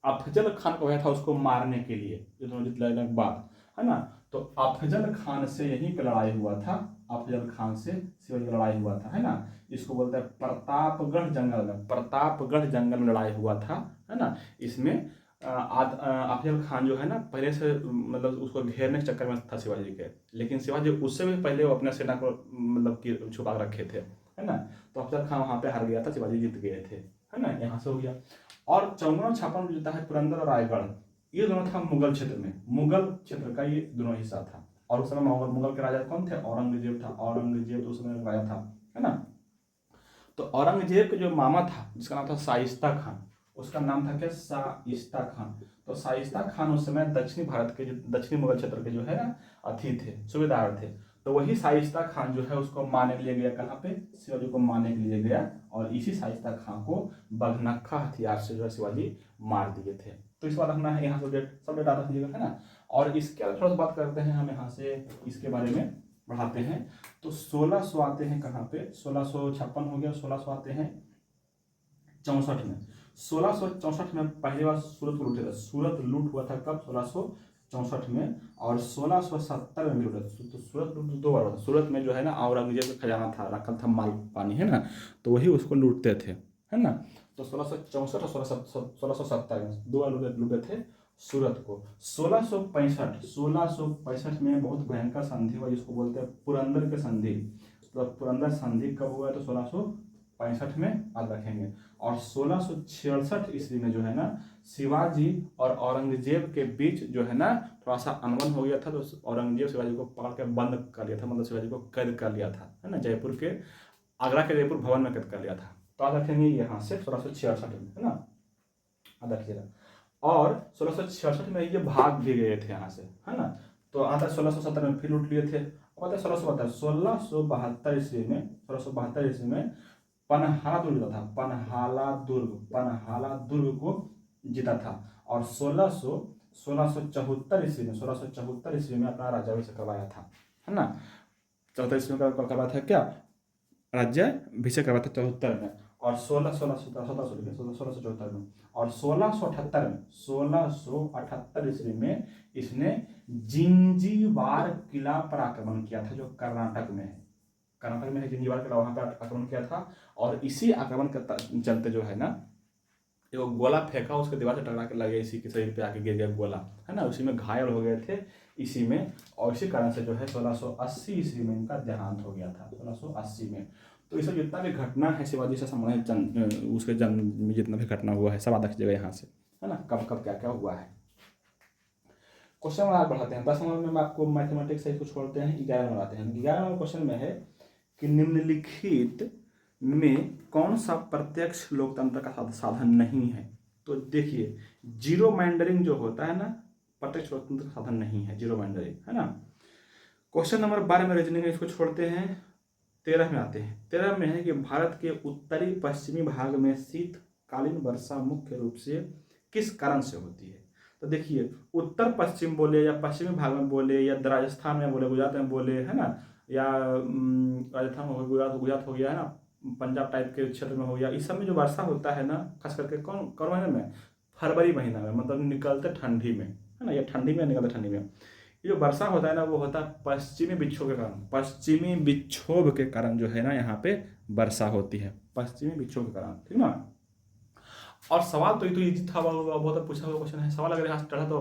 अफजल खान को गया था उसको मारने के लिए, दोनों जीत लेने के बाद, है ना। तो अफजल खान से यहीं पे लड़ाई हुआ था, अफजल खान से शिवाजी की लड़ाई हुआ था, है ना। इसको बोलते हैं प्रतापगढ़ जंगल में लड़ाई हुआ था, है ना। इसमें अफजल खान जो है ना पहले से मतलब उसको घेरने के चक्कर में था शिवाजी के, लेकिन शिवाजी उससे भी पहले वो अपने सेना को मतलब कि छुपा रखे थे, है ना। तो अफजल खान वहां पे हार गया था, शिवाजी जीत गए थे, है ना। यहाँ से हो गया। और 54-56 में जीता है पुरंदर और रायगढ़, ये दोनों था मुगल क्षेत्र का ये दोनों हिस्सा था। और उस समय मुगल के राजा कौन थे, औरंगजेब था, औरंगजेब उस समय राजा था, है ना। तो औरंगजेब का जो मामा था जिसका नाम था शाइस्ता खान, उसका नाम था क्या, शाइस्ता खान। तो शाइस्ता खान उस समय दक्षिणी भारत के, जो दक्षिणी मुगल क्षेत्र के जो है ना अथी थे, सूबेदार थे। तो वही शाइस्ता खान जो है उसको मारने के लिए गया, कहाँ पे, शिवाजी को मारने के लिए गया। और इसी शाइस्ता खान को बघनखा हथियार से जो है शिवाजी मार दिए थे। तो इस बात रखना है, यहाँ से सब डेटा रख लीजिएगा, है ना। और इसके अलावा थोड़ा सा बात करते हैं हम यहाँ से इसके बारे में बढ़ाते हैं। तो 1600 आते हैं कहाँ पे, 1656 हो गया, 1600 आते हैं 64 में। 1664 में पहली बार सूरत लूट हुआ था कब, 1664 में। और 1670 में भी लूटा। तो सूरत लूट 2 बार हुआ था। सूरत में जो है ना औरंगजेब का खजाना था, रखा था माल पानी, है ना, तो वही उसको लूटते थे, है ना। तो 1664 और 1670 में 2 बार लूटे थे सूरत को। 1665 में बहुत भयंकर संधि हुआ जिसको बोलते हैं पुरंदर के संधि। तो पुरंदर संधि कब हुआ है, तो 1665 में याद रखेंगे। और 1666 ईस्वी में जो है ना शिवाजी और औरंगजेब के बीच जो है ना थोड़ा सा अनबन हो गया था। तो औरंगजेब शिवाजी को पकड़ के बंद कर लिया था, मतलब शिवाजी को कैद कर लिया था, है ना, आगरा के जयपुर भवन में कैद कर लिया था। तो याद रखेंगे यहाँ से 1666 में, है ना, याद रखिएगा। और 1666 में ये भाग भी गए थे यहाँ से, है ना। तो आता 1670 में फिर लूट लिए थे। बताए 1672 ईस्वी में, 1672 ईस्वी में पनहाला दुर्ग जीता था, पनहाला दुर्ग को जीता था। और 1674 ईस्वी में, 1674 ईस्वी में अपना राज्याभिषेक करवाया था, है ना। 74 ईस्वी में करवाया था क्या, राज्याभिषेक करवाया था 74 में। और 1674 में, और 1678 ईस्वी में इसने जिंजीबार किला पर आक्रमण किया था, जो कर्नाटक में है, जिंजीबार किला, वहां पर आक्रमण किया था। और इसी आक्रमण के चलते जो है ना, एक गोला फेंका, उसके दीवार से टकरा के लगे, इसी के शरीर पे आके गिर गया गोला, है ना, उसी में घायल हो गए थे इसी में। और इसी कारण से जो है 1680 ईस्वी में इनका देहांत हो गया था, 1680 में। तो इससे जितना भी घटना है शिवाजी से संबंधित, उसके जन्म में जितना भी घटना हुआ है सब आधा जगह यहाँ से, है ना, कब कब क्या क्या हुआ है। क्वेश्चन में आगे बढ़ाते हैं। 10 नंबर में आपको मैथमेटिक्स से इसको छोड़ते हैं, 11 नंबर आते हैं। 11 नंबर क्वेश्चन में है कि निम्नलिखित में कौन सा प्रत्यक्ष लोकतंत्र का साधन नहीं है। तो देखिए, जीरो मैंडरिंग जो होता है ना, प्रत्यक्ष लोकतंत्र का साधन नहीं है, जीरो मैंडरिंग, है ना। क्वेश्चन नंबर 12 में रीजनिंग, इसको छोड़ते हैं। 13 में आते हैं। 13 में है कि भारत के उत्तरी पश्चिमी भाग में शीतकालीन वर्षा मुख्य रूप से किस कारण से होती है। तो देखिए, उत्तर पश्चिम बोले या पश्चिमी भाग में बोले या राजस्थान में बोले, गुजरात में बोले, है ना, या राजस्थान हो गया, गुजरात हो गया, है ना, पंजाब टाइप के क्षेत्र में हो गया, इस सब में जो वर्षा होता है ना, खास करके कौन कौन महीने में, फरवरी महीना में, मतलब निकलते ठंडी में, है ना, या ठंडी में निकलते ठंडी में। ये जो वर्षा होता है ना, वो होता है पश्चिमी विक्षोभ के कारण, पश्चिमी विक्षोभ के कारण जो है ना यहाँ पे वर्षा होती है, पश्चिमी विक्षोभ के कारण, ठीक ना। और सवाल तो ये तो इजी था, बहुत पूछा हुआ क्वेश्चन है। सवाल अगर यहाँ से चढ़ा तो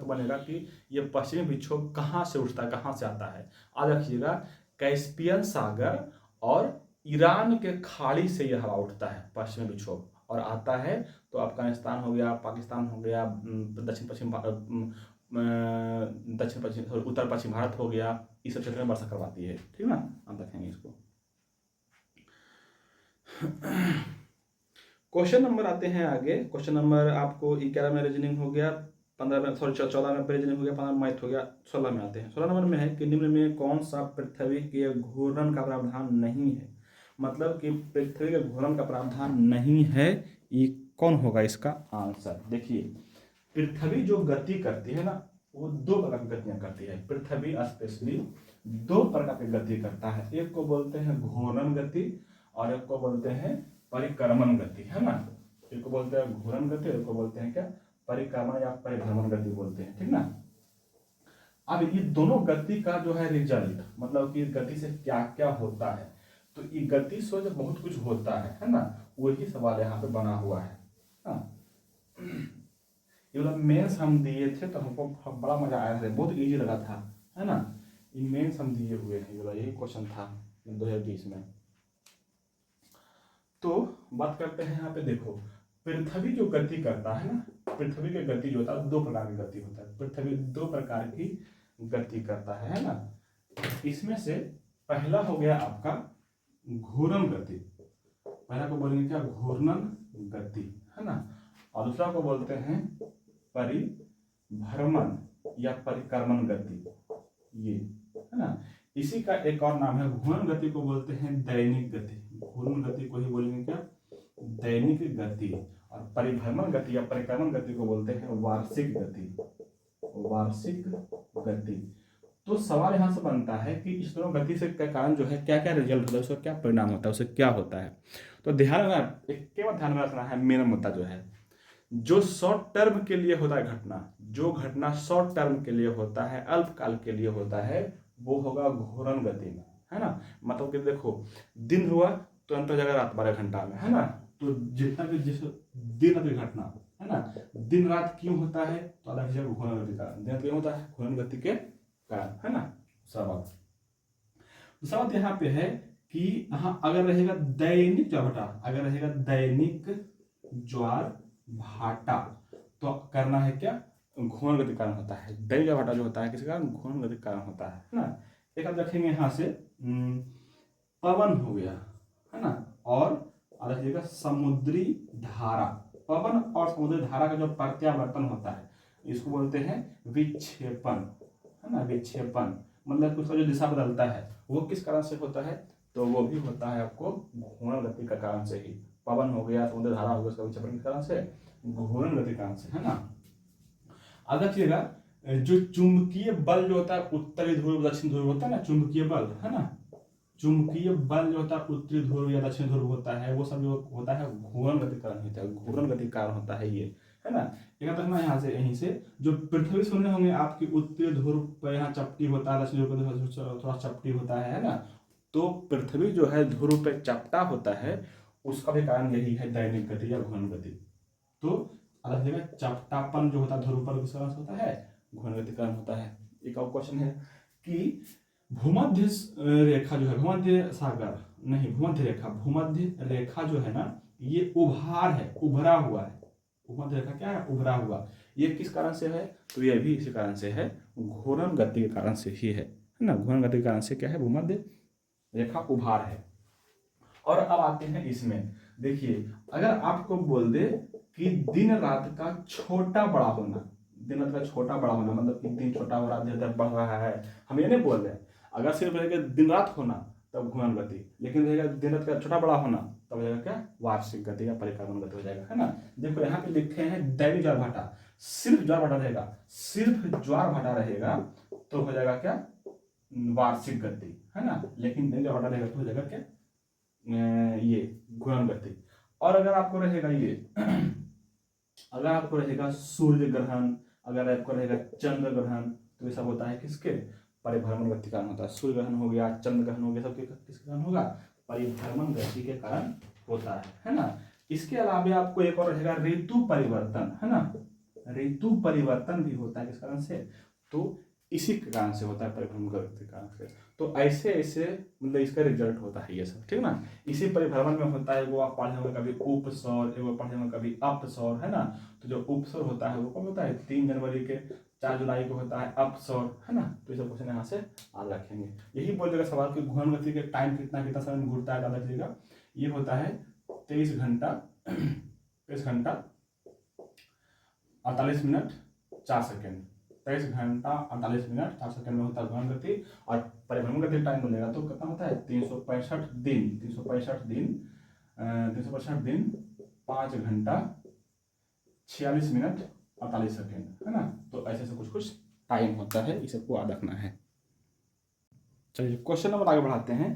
बनेगा कि ये पश्चिमी विक्षोभ कहाँ से उठता है, कहाँ से आता है। आज रखिएगा, कैस्पियन सागर और ईरान के खाड़ी से यह हवा उठता है पश्चिमी विक्षोभ, और आता है तो अफगानिस्तान हो गया, पाकिस्तान हो गया, दक्षिण पश्चिम उत्तर पश्चिम भारत हो गया, इस सब क्षेत्र में वर्षा करवाती है, ठीक ना। आप देखेंगे इसको। क्वेश्चन नंबर आते हैं आगे। क्वेश्चन नंबर आपको 11 में रीजनिंग हो गया, 14 में रीजनिंग हो गया, 15 में मैथ हो गया, 16 में आते हैं। 16 नंबर में है कि निम्न में कौन सा पृथ्वी के घूर्णन का प्रावधान नहीं है। मतलब कि पृथ्वी के घूर्णन का प्रावधान नहीं है, ये कौन होगा इसका आंसर। देखिए, पृथ्वी जो गति करती है ना, वो 2 प्रकार की गतियां करती है। पृथ्वी स्पेशली 2 प्रकार की गति करता है। एक को बोलते हैं घूर्णन गति और एक को बोलते हैं परिक्रमण गति, है ना। एक को बोलते हैं घूर्णन गति, एक को बोलते हैं क्या, परिक्रमण या परिभ्रमण गति बोलते हैं, ठीक ना। अब ये दोनों गति का जो है रिजल्ट, मतलब कि गति से क्या क्या होता है, तो ये गति से जो बहुत कुछ होता है ना, वही सवाल यहाँ पे बना हुआ है। ये वाला मेंस हम दिए थे तो हमको बड़ा मजा आया था, बहुत इजी लगा था, है ना। ये मेंस हम दिए हुए हैं, ये वाला यही क्वेश्चन था 2020 में। तो बात करते हैं यहाँ पे, देखो, पृथ्वी जो गति करता है ना, पृथ्वी की गति जो होता है 2 प्रकार की गति होता है। पृथ्वी 2 प्रकार की गति करता है ना। इसमें से पहला हो गया आपका घूर्णन गति, पहला को बोलेंगे क्या, घूर्णन गति, है ना। और दूसरा को बोलते हैं परिभ्रमण या परिक्रमण गति, ये, है ना। इसी का एक और नाम है, घूर्णन गति को बोलते हैं दैनिक गति, घूर्णन गति को ही बोलेंगे क्या, दैनिक गति। और परिभ्रमण गति या परिक्रमण गति को बोलते हैं वार्षिक गति, वार्षिक गति। तो सवाल यहाँ से बनता है कि इस दोनों गति से के कारण जो है क्या क्या रिजल्ट होता है, उसका क्या परिणाम होता है, उससे क्या होता है। तो ध्यान में रखना है, मेन मुद्दा जो है, जो शॉर्ट टर्म के लिए होता है घटना, जो घटना शॉर्ट टर्म के लिए होता है, अल्पकाल के लिए होता है, वो होगा घूर्णन गति में, है ना। मतलब कि देखो, दिन हुआ तो अंतर जगह रात 12 घंटा में, है ना। तो जितना भी जिस दिन रात की घटना, है ना, दिन रात क्यों होता है, तो अलग जगह घूर्णन गति का, दिन क्यों होता है, घूर्णन गति के कारण, है ना। सवाल यहाँ पे है कि हाँ, अगर रहेगा दैनिक ज्वार भाटा, अगर रहेगा दैनिक ज्वार भाटा, तो करना है क्या, घूर्णन गति कारण होता है। दैनिक ज्वार भाटा जो होता है किसी कारण, घूर्णन गति कारण होता है ना। एक आप रखेंगे यहाँ से पवन हो गया, है ना, और रखिएगा समुद्री धारा। पवन और समुद्री धारा का जो प्रत्यावर्तन होता है, इसको बोलते हैं विक्षेपण, है ना, विक्षेपण। मतलब उसका जो दिशा बदलता है वो किस कारण से होता है, तो वो भी होता है आपको घूर्णन गति का कारण से ही। पवन हो गया, समुद्र धारा हो गया, उसका विक्षेपण के कारण से, घूर्णन गति के कारण से, है ना। अब देखिएगा जो चुंबकीय बल जो होता है उत्तरी ध्रुव दक्षिण ध्रुव होता है ना, चुंबकीय बल, है ना, चुंबकीय बल जो होता है उत्तरी ध्रुव या दक्षिण ध्रुव होता है, वो सब जो होता है घूर्णन गति कारण होता है, घूर्णन गति कारण होता है ये, है ना। एक तक ना यहाँ से यहीं से जो पृथ्वी सुनने होंगे आपकी उत्तरी ध्रुव पर यहाँ चपटी होता है, दक्षिण ध्रुव पर थोड़ा चपटी होता है ना। तो पृथ्वी जो है ध्रुव पे चपटा होता है, उसका भी कारण यही है दैनिक गति या घूर्णन गति। तो अलग जगह चपटापन जो होता है ध्रुव पर किस कारण से होता है, घूर्णन गति कारण होता है। एक और क्वेश्चन है कि भूमध्य रेखा जो है, भूमध्य सागर नहीं, भूमध्य रेखा, भूमध्य रेखा जो है ना, ये उभार है, उभरा हुआ है। भूमध्य रेखा क्या है, उभरा हुआ। ये किस कारण से है, तो ये भी इसी कारण से है, घूर्णन गति के कारण से ही है ना। घूर्णन गति के कारण से क्या है, भूमध्य रेखा उभार है। और अब आते हैं इसमें, देखिए अगर आपको बोल दे कि दिन रात का छोटा बड़ा होना, दिन रात का छोटा बड़ा होना मतलब कि दिन छोटा हो रहा है, बढ़ रहा है, हम ये नहीं बोल रहे। अगर सिर्फ रहेगा दिन रात होना तब घूर्णन गति, लेकिन रहेगा दिन रात का छोटा बड़ा होना तब हो जाएगा क्या, वार्षिक गति या परिक्रमण गति हो जाएगा, है ना। देखो यहाँ पे लिखे हैं दैनिक ज्वार भाटा, सिर्फ ज्वार भाटा रहेगा, सिर्फ ज्वार भाटा रहेगा तो हो जाएगा क्या, वार्षिक गति, है ना। लेकिन दैनिक ज्वार भाटा रहेगा तो हो जाएगा क्या, ये घूर्णन गति। और अगर आपको रहेगा ये अगर आपको रहेगा सूर्य ग्रहण, अगर आपको रहेगा चंद्र ग्रहण, तो ये सब होता है किसके, परिभ्रमण गति कारण होता है। सूर्य ग्रहण हो गया, चंद्र ग्रहण हो गया, सब किसके कारण होगा, परिभ्रमण गति के कारण होता है ना। इसके अलावा आपको एक और रहेगा ऋतु परिवर्तन, है ना, ऋतु परिवर्तन भी होता है किस कारण से, तो इसी के कारण से होता है, परिभ्रमण गति के कारण से। तो ऐसे ऐसे मतलब इसका रिजल्ट होता है ये सब, ठीक ना। इसी परिभ्रमण में होता है, वो आप पढ़े होंगे कभी उपसौर, वो पढ़े होंगे कभी अपसौर, है ना। तो जो उपसौर होता है वो कब होता है, 3 जनवरी के 4 जुलाई को होता है अपसौर, है ना। तो ये सब क्वेश्चन यहाँ से याद रखेंगे। यही बोल देगा सवाल कि घूर्णन गति के टाइम कितना कितना समय में घूरता है, याद रखिएगा। ये होता है 23 घंटा 48 मिनट 4 सेकेंड, 23 घंटा 48 मिनट 4 सेकंड में होता है घूर्णन गति। और परिभ्रमण गति टाइम बोलेगा तो कितना होता है, 365 दिन 5 घंटा 46 मिनट 48 सेकेंड, है ना। तो ऐसे ऐसे कुछ टाइम होता है, इसे को याद रखना है। चलिए क्वेश्चन नंबर आगे बढ़ाते हैं।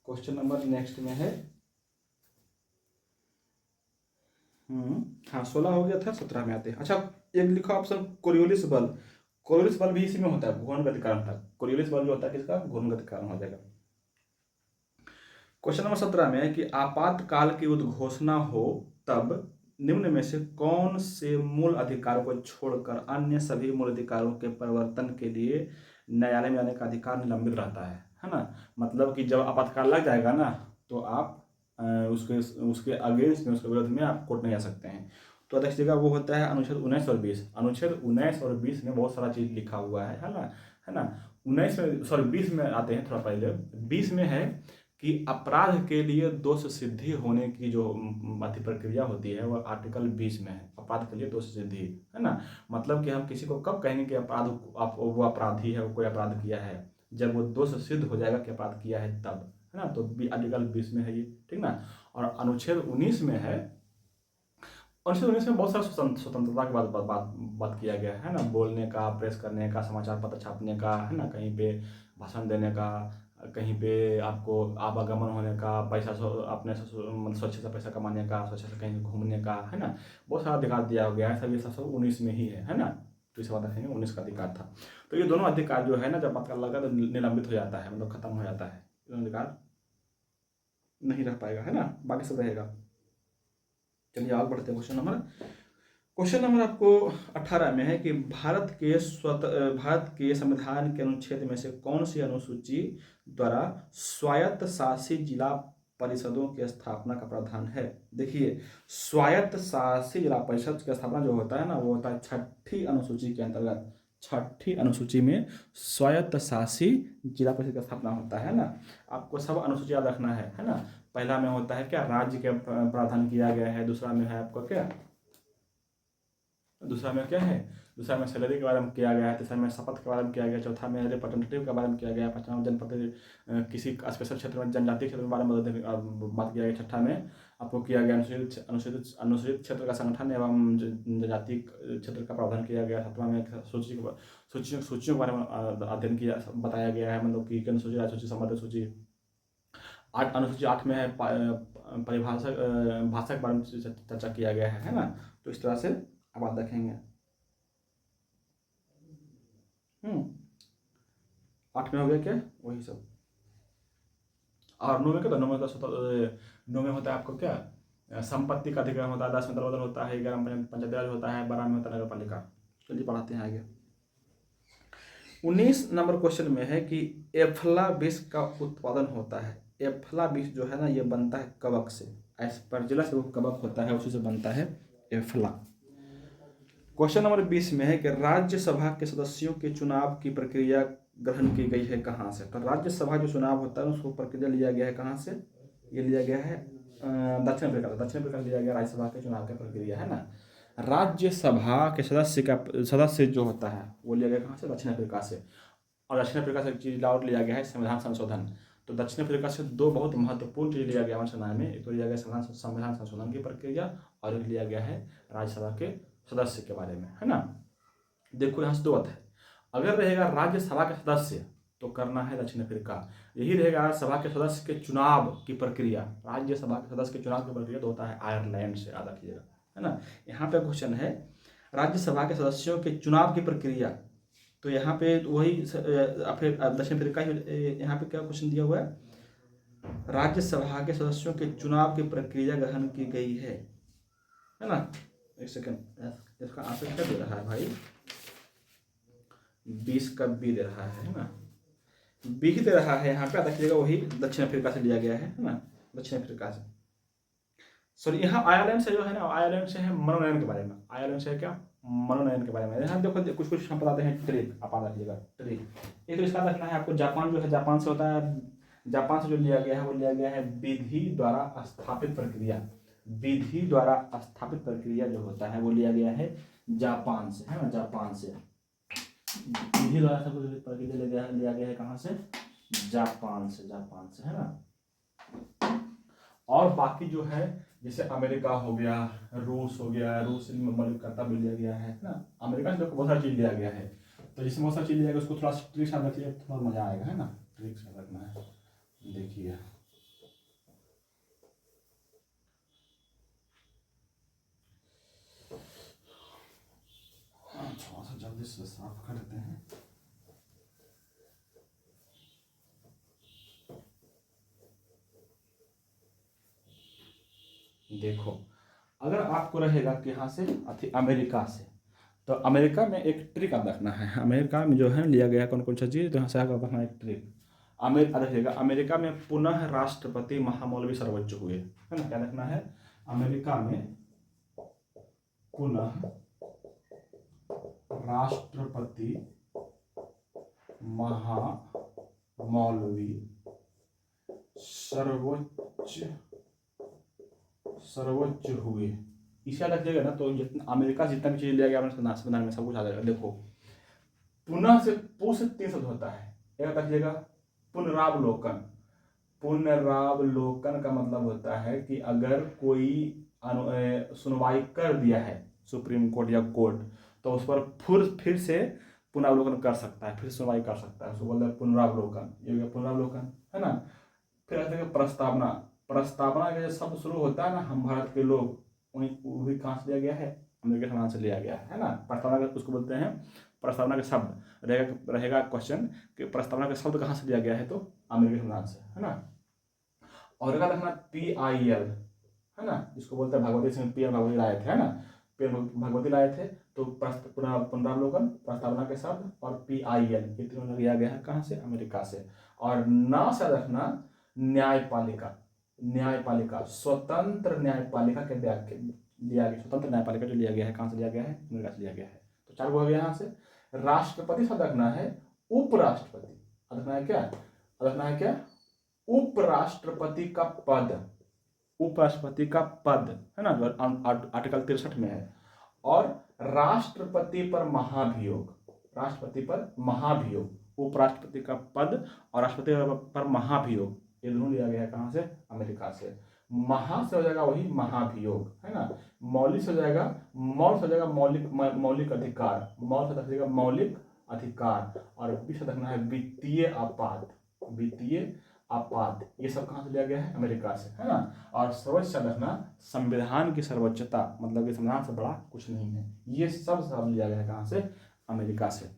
क्वेश्चन नंबर नेक्स्ट में है हाँ 16 हो गया था, 17 में आते हैं। अच्छा एक लिखा ऑप्शन कोरियोलिस बल, कोरियोलिस बल भी इसी में होता है, घूर्णन गति कारण था। कोरियोलिस बल जो होता है किसका, घूर्णन गति कारण हो जाएगा। क्वेश्चन नंबर 17 में है कि आपातकाल की उद्घोषणा हो तब निम्न में से कौन से मूल अधिकारों को छोड़कर अन्य सभी मूल अधिकारों के परिवर्तन के लिए न्यायालय में आने का अधिकार निलंबित रहता है ना। मतलब कि जब आपातकाल लग जाएगा ना तो आप उसके अगेंस्ट में, उसके विरोध में आप कोर्ट नहीं आ सकते हैं। तो अध्यक्ष जगह वो होता है अनुच्छेद 19 और 20। अनुच्छेद 19 और 20 में बहुत सारा चीज लिखा हुआ है ना, 19 में, सॉरी 20 में आते हैं थोड़ा पहले। 20 में है कि अपराध के लिए दोष सिद्धि होने की जो अति प्रक्रिया होती है वो आर्टिकल 20 में है, अपराध के लिए दोष सिद्धि, है ना। मतलब कि हम किसी को कब कहेंगे कि वो अपराधी है, वो कोई अपराध किया है, जब वो दोष सिद्ध हो जाएगा कि अपराध किया है तब, है ना। तो आर्टिकल 20 में है ये, ठीक ना। और अनुच्छेद 19 में है, अनुच्छेद 19 में बहुत सारा स्वतंत्रता की बात किया गया है ना, बोलने का, प्रेस करने का, समाचार पत्र छापने का, है ना, कहीं पे भाषण देने का, कहीं पे आपको आवागमन होने का, पैसा अपने स्वच्छ से पैसा कमाने का, स्वच्छ से कहीं घूमने का, है ना, बहुत सारा अधिकार दिया गया है। सब ये सब 19 में ही है ना। तो इस बात रखेंगे 19 का अधिकार था। तो ये दोनों अधिकार जो है ना जब आपातकाल लगा तो निलंबित हो जाता है, मतलब खत्म हो जाता है, अधिकार नहीं रह पाएगा, है ना, बाकी सब रहेगा। चलिए आगे बढ़ते हैं। क्वेश्चन नंबर आपको 18 में है कि भारत के संविधान के अनुच्छेद में से कौन सी अनुसूची द्वारा स्वायत्त शासी जिला परिषदों की स्थापना का प्रावधान है। देखिए स्वायत्त शासी जिला परिषद की स्थापना जो होता है ना वो होता है 6ठी अनुसूची के अंतर्गत। 6ठी अनुसूची में स्वायत्त शासी जिला परिषद की स्थापना होता है ना। आपको सब अनुसूची याद रखना है ना। पहला में होता है क्या, राज्य के प्रावधान किया गया है। दूसरा में है आपका क्या, दूसरा में क्या है, दूसरा में सैलरी के बारे में किया गया है, तीसरा में शपथ के बारे में किया गया, चौथा में रिप्रेजेंटेटिव के बारे में किया गया, पांचवा में जनपद किसी स्पेशल क्षेत्र में जनजातीय क्षेत्र के बारे में बात किया गया, छठा में आपको किया गया अनुसूचित क्षेत्र का संगठन एवं जनजातीय क्षेत्र का प्रावधान किया गया, सातवां में सूचियों के बारे में अध्ययन किया बताया गया है, मतलब कि अनुसूची राज्य संबंधित सूची। अनुसूची 8 में है परिभाषा भाषा के बारे में चर्चा किया गया है ना। तो इस तरह से अब आप देखेंगे 8 में हो गया क्या, वही सब। और 9 में क्या, 9 में होता है आपको क्या, संपत्ति का अधिग्रहण होता है, 10 में दलबदल होता है, 11 में पंचायती राज होता है, 12 में होता है नगर पालिका। चलिए पढ़ाते हैं आगे। 19 नंबर क्वेश्चन में है कि एफला विष का उत्पादन होता है। एफला विष जो है ना, ये बनता है कवक से, एस्परजिलस जो कवक होता है उसी से बनता है एफला। क्वेश्चन नंबर 20 में है कि राज्यसभा के सदस्यों के चुनाव की प्रक्रिया ग्रहण की गई है कहाँ से। तो राज्यसभा जो चुनाव होता है उसको प्रक्रिया लिया गया है कहाँ से, ये लिया गया है दक्षिण अफ्रीका लिया गया राज्यसभा के चुनाव की प्रक्रिया, है ना। राज्यसभा के सदस्य जो होता है वो लिया गया कहाँ से, दक्षिण अफ्रीका से। और दक्षिण अफ्रीका से एक चीज और लिया गया है, संविधान संशोधन। तो दक्षिण अफ्रीका से 2 बहुत महत्वपूर्ण चीज लिया गया हमारे संविधान में, एक तो लिया गया संविधान संशोधन की प्रक्रिया, और एक लिया गया है राज्यसभा के सदस्य के बारे में, है ना। देखो यहाँ से 2 बात है, अगर रहेगा राज्यसभा के सदस्य तो करना है दक्षिण अफ्रीका, यही रहेगा राज्यसभा के सदस्य के चुनाव की प्रक्रिया, राज्यसभा के सदस्य के चुनाव की प्रक्रिया तो होता है आयरलैंड से, याद रखिएगा, है ना। यहाँ पे क्वेश्चन है राज्यसभा के सदस्यों के चुनाव की प्रक्रिया, तो यहाँ पे वही दक्षिण अफ्रीका यहाँ पे क्या क्वेश्चन दिया हुआ है, राज्यसभा के सदस्यों के चुनाव की प्रक्रिया ग्रहण की गई है ना। एक सेकंड, इसका आंसर क्या दे रहा है भाई, 20 का बी दे रहा है ना, बी ही दे रहा है यहाँ पे, देखिएगा वही दक्षिण अफ्रीका से लिया गया है ना, दक्षिण अफ्रीका से। सॉरी, यहाँ आयरलैंड से जो है ना, आयरलैंड से है मनोनयन के बारे में, आयरलैंड से क्या, मनोनयन के बारे में। यहाँ देखो कुछ हम बताते हैं ट्रिक, आप याद रखिएगा ट्रिक। एक तो इसका रखना है आपको, जापान जो है, जापान से होता है, जापान से जो लिया गया है वो लिया गया है विधि द्वारा स्थापित प्रक्रिया, विधि द्वारा स्थापित प्रक्रिया जो होता है वो लिया गया है जापान से, है ना, जापान से विधि द्वारा स्थापित प्रक्रिया लिया गया है कहाँ से, जापान से, है ना। और बाकी जो है जैसे अमेरिका हो गया, रूस हो गया, रूस मलिकता भी लिया गया है ना, अमेरिका से बहुत सारी चीज़ लिया गया है। तो जिसमें बहुत सारी चीज़ लिया गया उसको थोड़ा ट्रिक से रखिए, थोड़ा मजा आएगा, है ना, ट्रिक से रखना है। देखिए थोड़ा सा जल्दी से साफ कर देते हैं। देखो अगर आपको रहेगा कि यहाँ से अमेरिका से, तो अमेरिका में एक ट्रिक आप रखना है, अमेरिका में जो है लिया गया कौन कौन सा चीज़, तो यहाँ से आपको रखना है एक ट्रिक। रहेगा अमेरिका में पुनः राष्ट्रपति महामौलवी सर्वोच्च हुए, है ना, क्या रखना है, अमेरिका में पुनः राष्ट्रपति महामौलवी सर्वोच्च हुए, इसे याद रखिएगा ना। तो जितना अमेरिका से जितना भी चीज लिया गया संविधान में सब कुछ आ जाएगा। देखो पुनः से पू से 3 शब्द होता है, याद रखिएगा, पुनरावलोकन। पुनरावलोकन का मतलब होता है कि अगर कोई सुनवाई कर दिया है सुप्रीम कोर्ट या कोर्ट, तो उस पर फिर से पुनरावलोकन कर सकता है, फिर सुनवाई कर सकता है, उसको बोलते हैं पुनरावलोकन, ये हो गया पुनरावलोकन, है ना। फिर आते हैं प्रस्तावना। प्रस्तावना का जो शब्द शुरू होता है ना, हम भारत के लोग, वही कहाँ से लिया गया है, अमेरिका संविधान से लिया गया है ना। प्रस्तावना उसको बोलते हैं, प्रस्तावना के शब्द रहेगा क्वेश्चन कि प्रस्तावना के शब्द कहाँ से लिया गया है, तो अमेरिका संविधान से, है ना। और अगर रखना PIL, है ना, जिसको बोलते हैं भगवती सिंह PM भगवती लाए थे, है ना, PM भगवती लाए थे। तो पुनरावलोकन, प्रस्तावना के शब्द और PIL, ये तीनों लिया गया है कहाँ से, अमेरिका से। और ना से रखना न्यायपालिका, न्यायपालिका स्वतंत्र न्यायपालिका के लिया गया, स्वतंत्र न्यायपालिका जो लिया गया है कहाँ से लिया गया है, अमेरिका से लिया गया है। तो 4 हो गया यहाँ से। राष्ट्रपति शब्द रखना है उपराष्ट्रपति, रखना है क्या, रखना है क्या, उपराष्ट्रपति का पद, उपराष्ट्रपति का पद, है ना, जो आर्टिकल 63 में है। और राष्ट्रपति पर महाभियोग, राष्ट्रपति पर महाभियोग, उपराष्ट्रपति का पद और राष्ट्रपति पर महाभियोग, ये दोनों लिया गया है कहाँ से? अमेरिका से। महा से हो जाएगा वही महाभियोग, है ना। मौलिक से हो जाएगा, मौल से हो जाएगा मौलिक अधिकार, मौल से हो जाएगा मौलिक अधिकार, और वित्त से रखना है वित्तीय आपात, वित्तीय आपात, ये सब कहाँ से लिया गया है? अमेरिका से, है ना। और सर्वोच्च रखना संविधान की सर्वोच्चता, मतलब कि संविधान से बड़ा कुछ नहीं है, ये सब लिया गया है कहाँ से? अमेरिका से।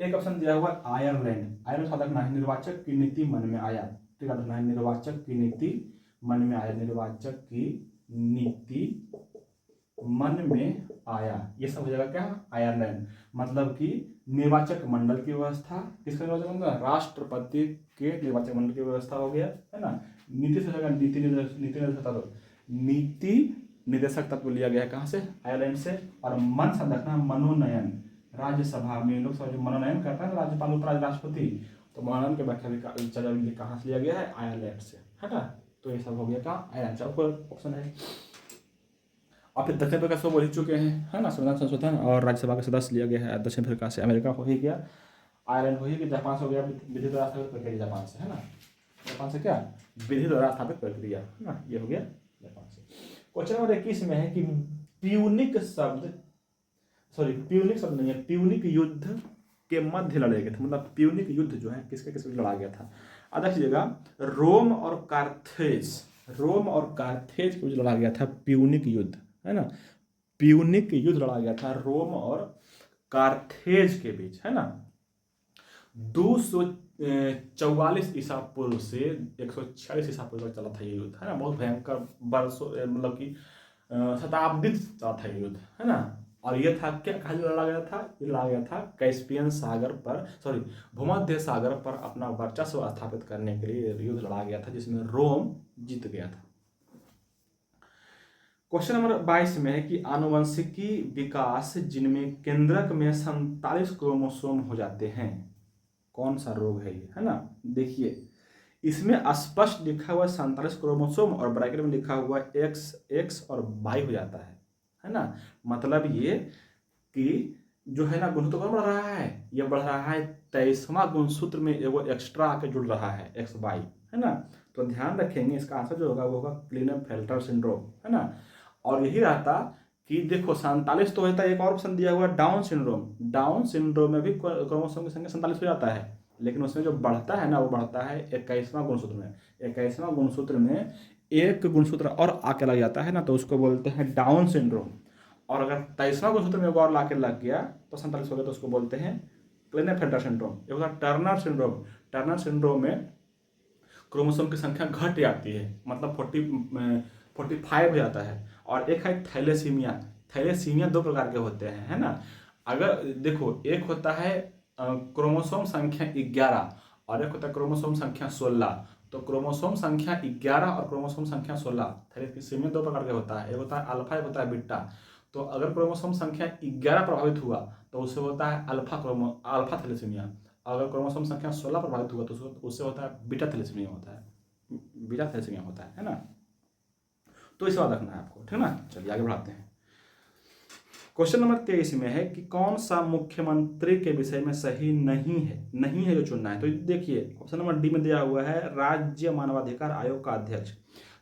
एक ऑप्शन दिया हुआ आयरलैंड, आयरलैंड रखना है निर्वाचक की नीति मन में आया, तो क्या रखना है? निर्वाचक की नीति मन में आया, निर्वाचक की नीति मन में आया, ये सब हो जाएगा क्या? आयरलैंड। मतलब कि निर्वाचक मंडल की व्यवस्था, किसका निर्वाचक मंडल? राष्ट्रपति के निर्वाचक मंडल की व्यवस्था हो गया, है ना। नीति से हो जाएगा नीति निर्देशक तत्व, नीति निदेशक तत्व लिया गया है कहाँ से? आयरलैंड से। और मन शब्द रखना मनोनयन, राज्यसभा में लोकसभा जो मनोनयन करता है राज्यपाल उपराष्ट्रपति, तो मनोनयन के व्याख्या भी कहाँ से लिया गया है? आयरलैंड से, है ना। तो ये सब हो गया कहाँ? आयरलैंड से। ऑप्शन है। और फिर दक्षिण अफ्रीका से बोल ही चुके हैं, है ना, संविधान संशोधन और राज्यसभा का सदस्य लिया गया है दक्षिण अफ्रीका से। अमेरिका हो ही गया, आयरलैंड हो ही गया, जापान से हो गया विधि द्वारा स्थापित प्रक्रिया, जापान से, है ना। जापान से क्या? विधि द्वारा स्थापित प्रक्रिया, है ना, ये हो गया जापान से। क्वेश्चन नंबर 21 में है कि प्यूनिक शब्द, सॉरी प्यूनिक शब्द नहीं है, प्यूनिक युद्ध के मध्य लड़े गए थे, मतलब प्यूनिक युद्ध जो है किसके किसके लड़ा गया था? अब देखिएगा, रोम और कार्थेज, रोम और कार्थेज के बीच लड़ा गया था प्यूनिक युद्ध, है ना। प्यूनिक युद्ध लड़ा गया था रोम और कार्थेज के बीच, है ना। 244 ईसा पूर्व से 146 ईसा पूर्व तक चला था ये युद्ध, है ना। बहुत भयंकर वर्षों, मतलब कि शताब्दी चला था ये युद्ध, है ना। और ये था क्या, कहाँ लड़ा गया था? ये लड़ा गया था कैस्पियन सागर पर, सॉरी भूमध्य सागर पर अपना वर्चस्व स्थापित करने के लिए युद्ध लड़ा गया था, जिसमें रोम जीत गया था। क्वेश्चन नंबर 22 में है कि आनुवंशिकी विकास जिनमें केंद्रक में 47 क्रोमोसोम हो जाते हैं, कौन सा रोग है ये, है ना। देखिए इसमें स्पष्ट लिखा हुआ 47 क्रोमोसोम और ब्रैकेट में लिखा हुआ एक्स और वाई हो जाता है ना। मतलब ये कि जो है ना गुणसूत्र कौन बढ़ रहा है? ये बढ़ रहा है 23वां गुणसूत्र में एगो एक्स्ट्रा आके जुड़ रहा है, एक्स वाई, है ना। तो ध्यान रखेंगे इसका आंसर जो होगा वो होगा क्लीनेफेल्टर सिंड्रोम, है ना। और यही रहता कि देखो 47 तो होता है, एक और ऑप्शन दिया हुआ डाउन सिंड्रोम, डाउन सिंड्रोम में भी क्रोमोसोम की संख्या 47 हो जाता है, लेकिन उसमें जो बढ़ता है ना वो बढ़ता है 21वां गुणसूत्र में। 21वां गुणसूत्र में एक गुणसूत्र और आके लग जाता है ना, तो उसको बोलते हैं डाउन सिंड्रोम। और अगर 23वां गुणसूत्र में और लाके लग गया तो 47 हो गया, तो उसको बोलते हैं क्लीनेफेल्टर सिंड्रोम। एक होता है टर्नर सिंड्रोम, टर्नर सिंड्रोम में क्रोमोसोम की संख्या घट जाती है, मतलब 45 हो जाता है। और एक है थैलेसीमिया, थैलेसीमिया 2 प्रकार के होते हैं, है ना। अगर देखो एक होता है क्रोमोसोम संख्या 11 और एक होता है क्रोमोसोम संख्या 16। तो क्रोमोसोम संख्या 11 और क्रोमोसोम संख्या 16 थैलेसीमिया 2 प्रकार के होता है, एक होता है अल्फा, एक होता है बीटा। तो अगर क्रोमोसोम संख्या 11 प्रभावित हुआ तो उससे होता है अल्फा थैलेसीमिया। अगर क्रोमोसोम संख्या 16 प्रभावित हुआ तो उससे होता है बीटा थैलेसीमिया होता है, बीटा थैलेसीमिया होता है ना। तो इस बात रखना है आपको, ठीक है ना। चलिए आगे बढ़ाते हैं। क्वेश्चन नंबर 23 में है कि कौन सा मुख्यमंत्री के विषय में सही नहीं है जो चुनना है। तो देखिए ऑप्शन नंबर डी में दिया हुआ है राज्य मानवाधिकार आयोग का अध्यक्ष।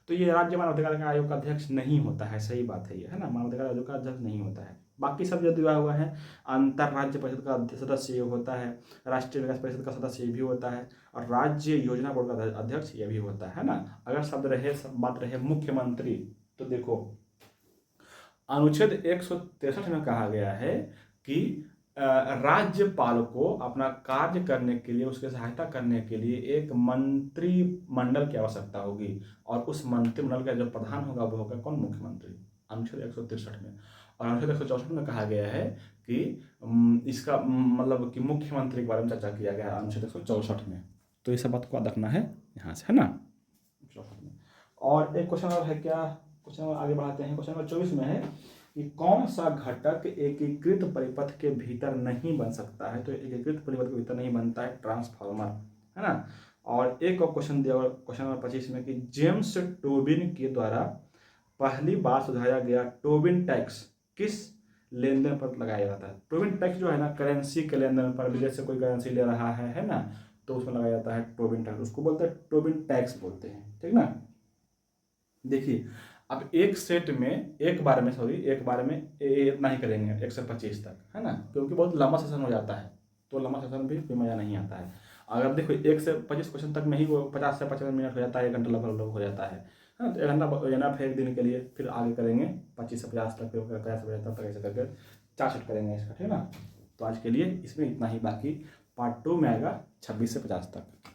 तो ये राज्य मानवाधिकार आयोग का अध्यक्ष नहीं होता है, सही बात है ये, है ना। मानवाधिकार आयोग का अध्यक्ष नहीं होता है। बाकी सब जो दिया हुआ है अंतर्राज्य परिषद का सदस्य ये होता है, राष्ट्रीय विकास परिषद का सदस्य ये भी होता है, और राज्य योजना बोर्ड का अध्यक्ष ये भी होता है ना। अगर शब्द रहे, बात रहे मुख्यमंत्री, तो देखो अनुच्छेद 163 में कहा गया है कि राज्यपाल को अपना कार्य करने के लिए, उसके सहायता करने के लिए एक मंत्रिमंडल की आवश्यकता होगी, और उस मंत्रिमंडल का जो प्रधान होगा वो होगा कौन? मुख्यमंत्री, अनुच्छेद 163 में। और अनुच्छेद 164 में कहा गया है कि इसका मतलब कि मुख्यमंत्री के बारे में चर्चा किया गया है अनुच्छेद 164 में। तो ये सब बात को रखना है यहाँ से, है ना। और एक क्वेश्चन और है क्या, क्वेश्चन आगे बढ़ाते हैं। क्वेश्चन नंबर 24 में है कि कौन सा घटक एकीकृत परिपथ के भीतर नहीं बन सकता है। तो एकीकृत परिपथ के भीतर नहीं बनता है ट्रांसफार्मर, है ना। और एक और क्वेश्चन दिया हुआ क्वेश्चन नंबर 25 में कि जेम्स टोबिन के द्वारा पहली बार सुझाया गया टोबिन टैक्स किस लेन देन पर लगाया जाता है। टोबिन टैक्स जो है ना करेंसी के लेन देन पर, विदेश से कोई करेंसी ले रहा है ना, तो उसमें लगाया जाता है टोबिन टैक्स, उसको बोलते हैं टोबिन टैक्स बोलते हैं, ठीक ना। देखिए अब एक सेट में एक बार में इतना ही करेंगे 1 से 25 तक, है ना, क्योंकि बहुत लंबा सेशन हो जाता है, तो लंबा सेशन भी कोई मज़ा नहीं आता है। अगर देखो 1 से 25 क्वेश्चन तक में ही वो 50 से 55 मिनट हो जाता है, 1 घंटा लगभग हो जाता है ना, तो 1 घंटा एनफ है एक दिन के लिए। फिर आगे करेंगे 25 से 50 तक, फिर 50 से 50 तक, ऐसे करके 4 सेट करेंगे इसका, ठीक है ना। तो आज के लिए इसमें इतना ही, बाकी पार्ट 2 में आएगा 26 से 50 तक।